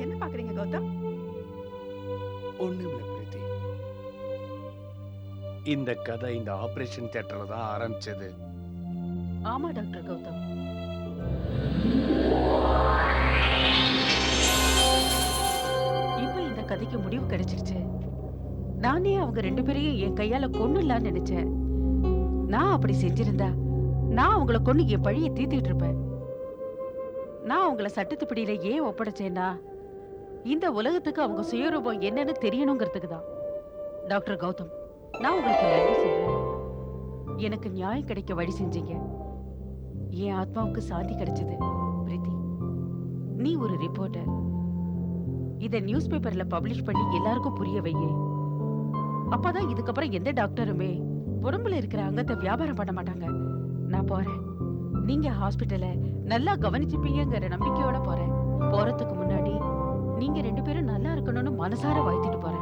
என்ன பாக்குறீங்க கௌதம்? ஒண்ணும் இல்ல பிரீத்தி. இந்த கதை இந்த ஆபரேஷன் தியேட்டர்ல தான் ஆரம்பிச்சது. ஆமா டாக்டர் கௌதம். இப்ப இந்த கதைக்கு முடிவு கிடைச்சிருச்சு. நானே அவங்க 2 பேரையும் என் கையால கொன்னுடலாம்னு நினைச்சேன். நான் அப்படி செஞ்சிருந்தா நான் அவங்கள கொன்னு என் பழிய தீர்த்துட்டு இருப்பேன். நான் அவங்கள சட்டத்து பிடியில ஏன் ஒப்படைச்சேன்னா இந்த உலகத்துக்கு அவங்க சுயரூபம் என்னன்னு தெரியணுங்கிறதுக்கு தான். டாக்டர் கௌதம், நான் உங்களுக்கு நன்றி சொல்றேன். எனக்கு நியாயம் கிடைக்க வழி செஞ்சீங்க. என் ஆத்மாவுக்கு சாந்தி கிடைச்சது. பிரீத்தி, நீ ஒரு ரிப்போர்ட்டர். இத நியூஸ் பேப்பர்ல பப்ளிஷ் பண்ணி எல்லாருக்கும் புரிய வையே. அப்பதான் இதுக்கப்புறம் எந்த டாக்டருமே உடம்புல இருக்கிற அங்கத்தை வியாபாரம் பண்ண மாட்டாங்க. நான் போறேன். நீங்க ஹாஸ்பிட்டல நல்லா கவனிச்சுப்பீங்கங்கிற நம்பிக்கையோட போறேன். போறதுக்கு முன்னாடி நீங்க 2 பேரும் நல்லா இருக்கணும்னு மனசார வாழ்த்திட்டு போறேன்.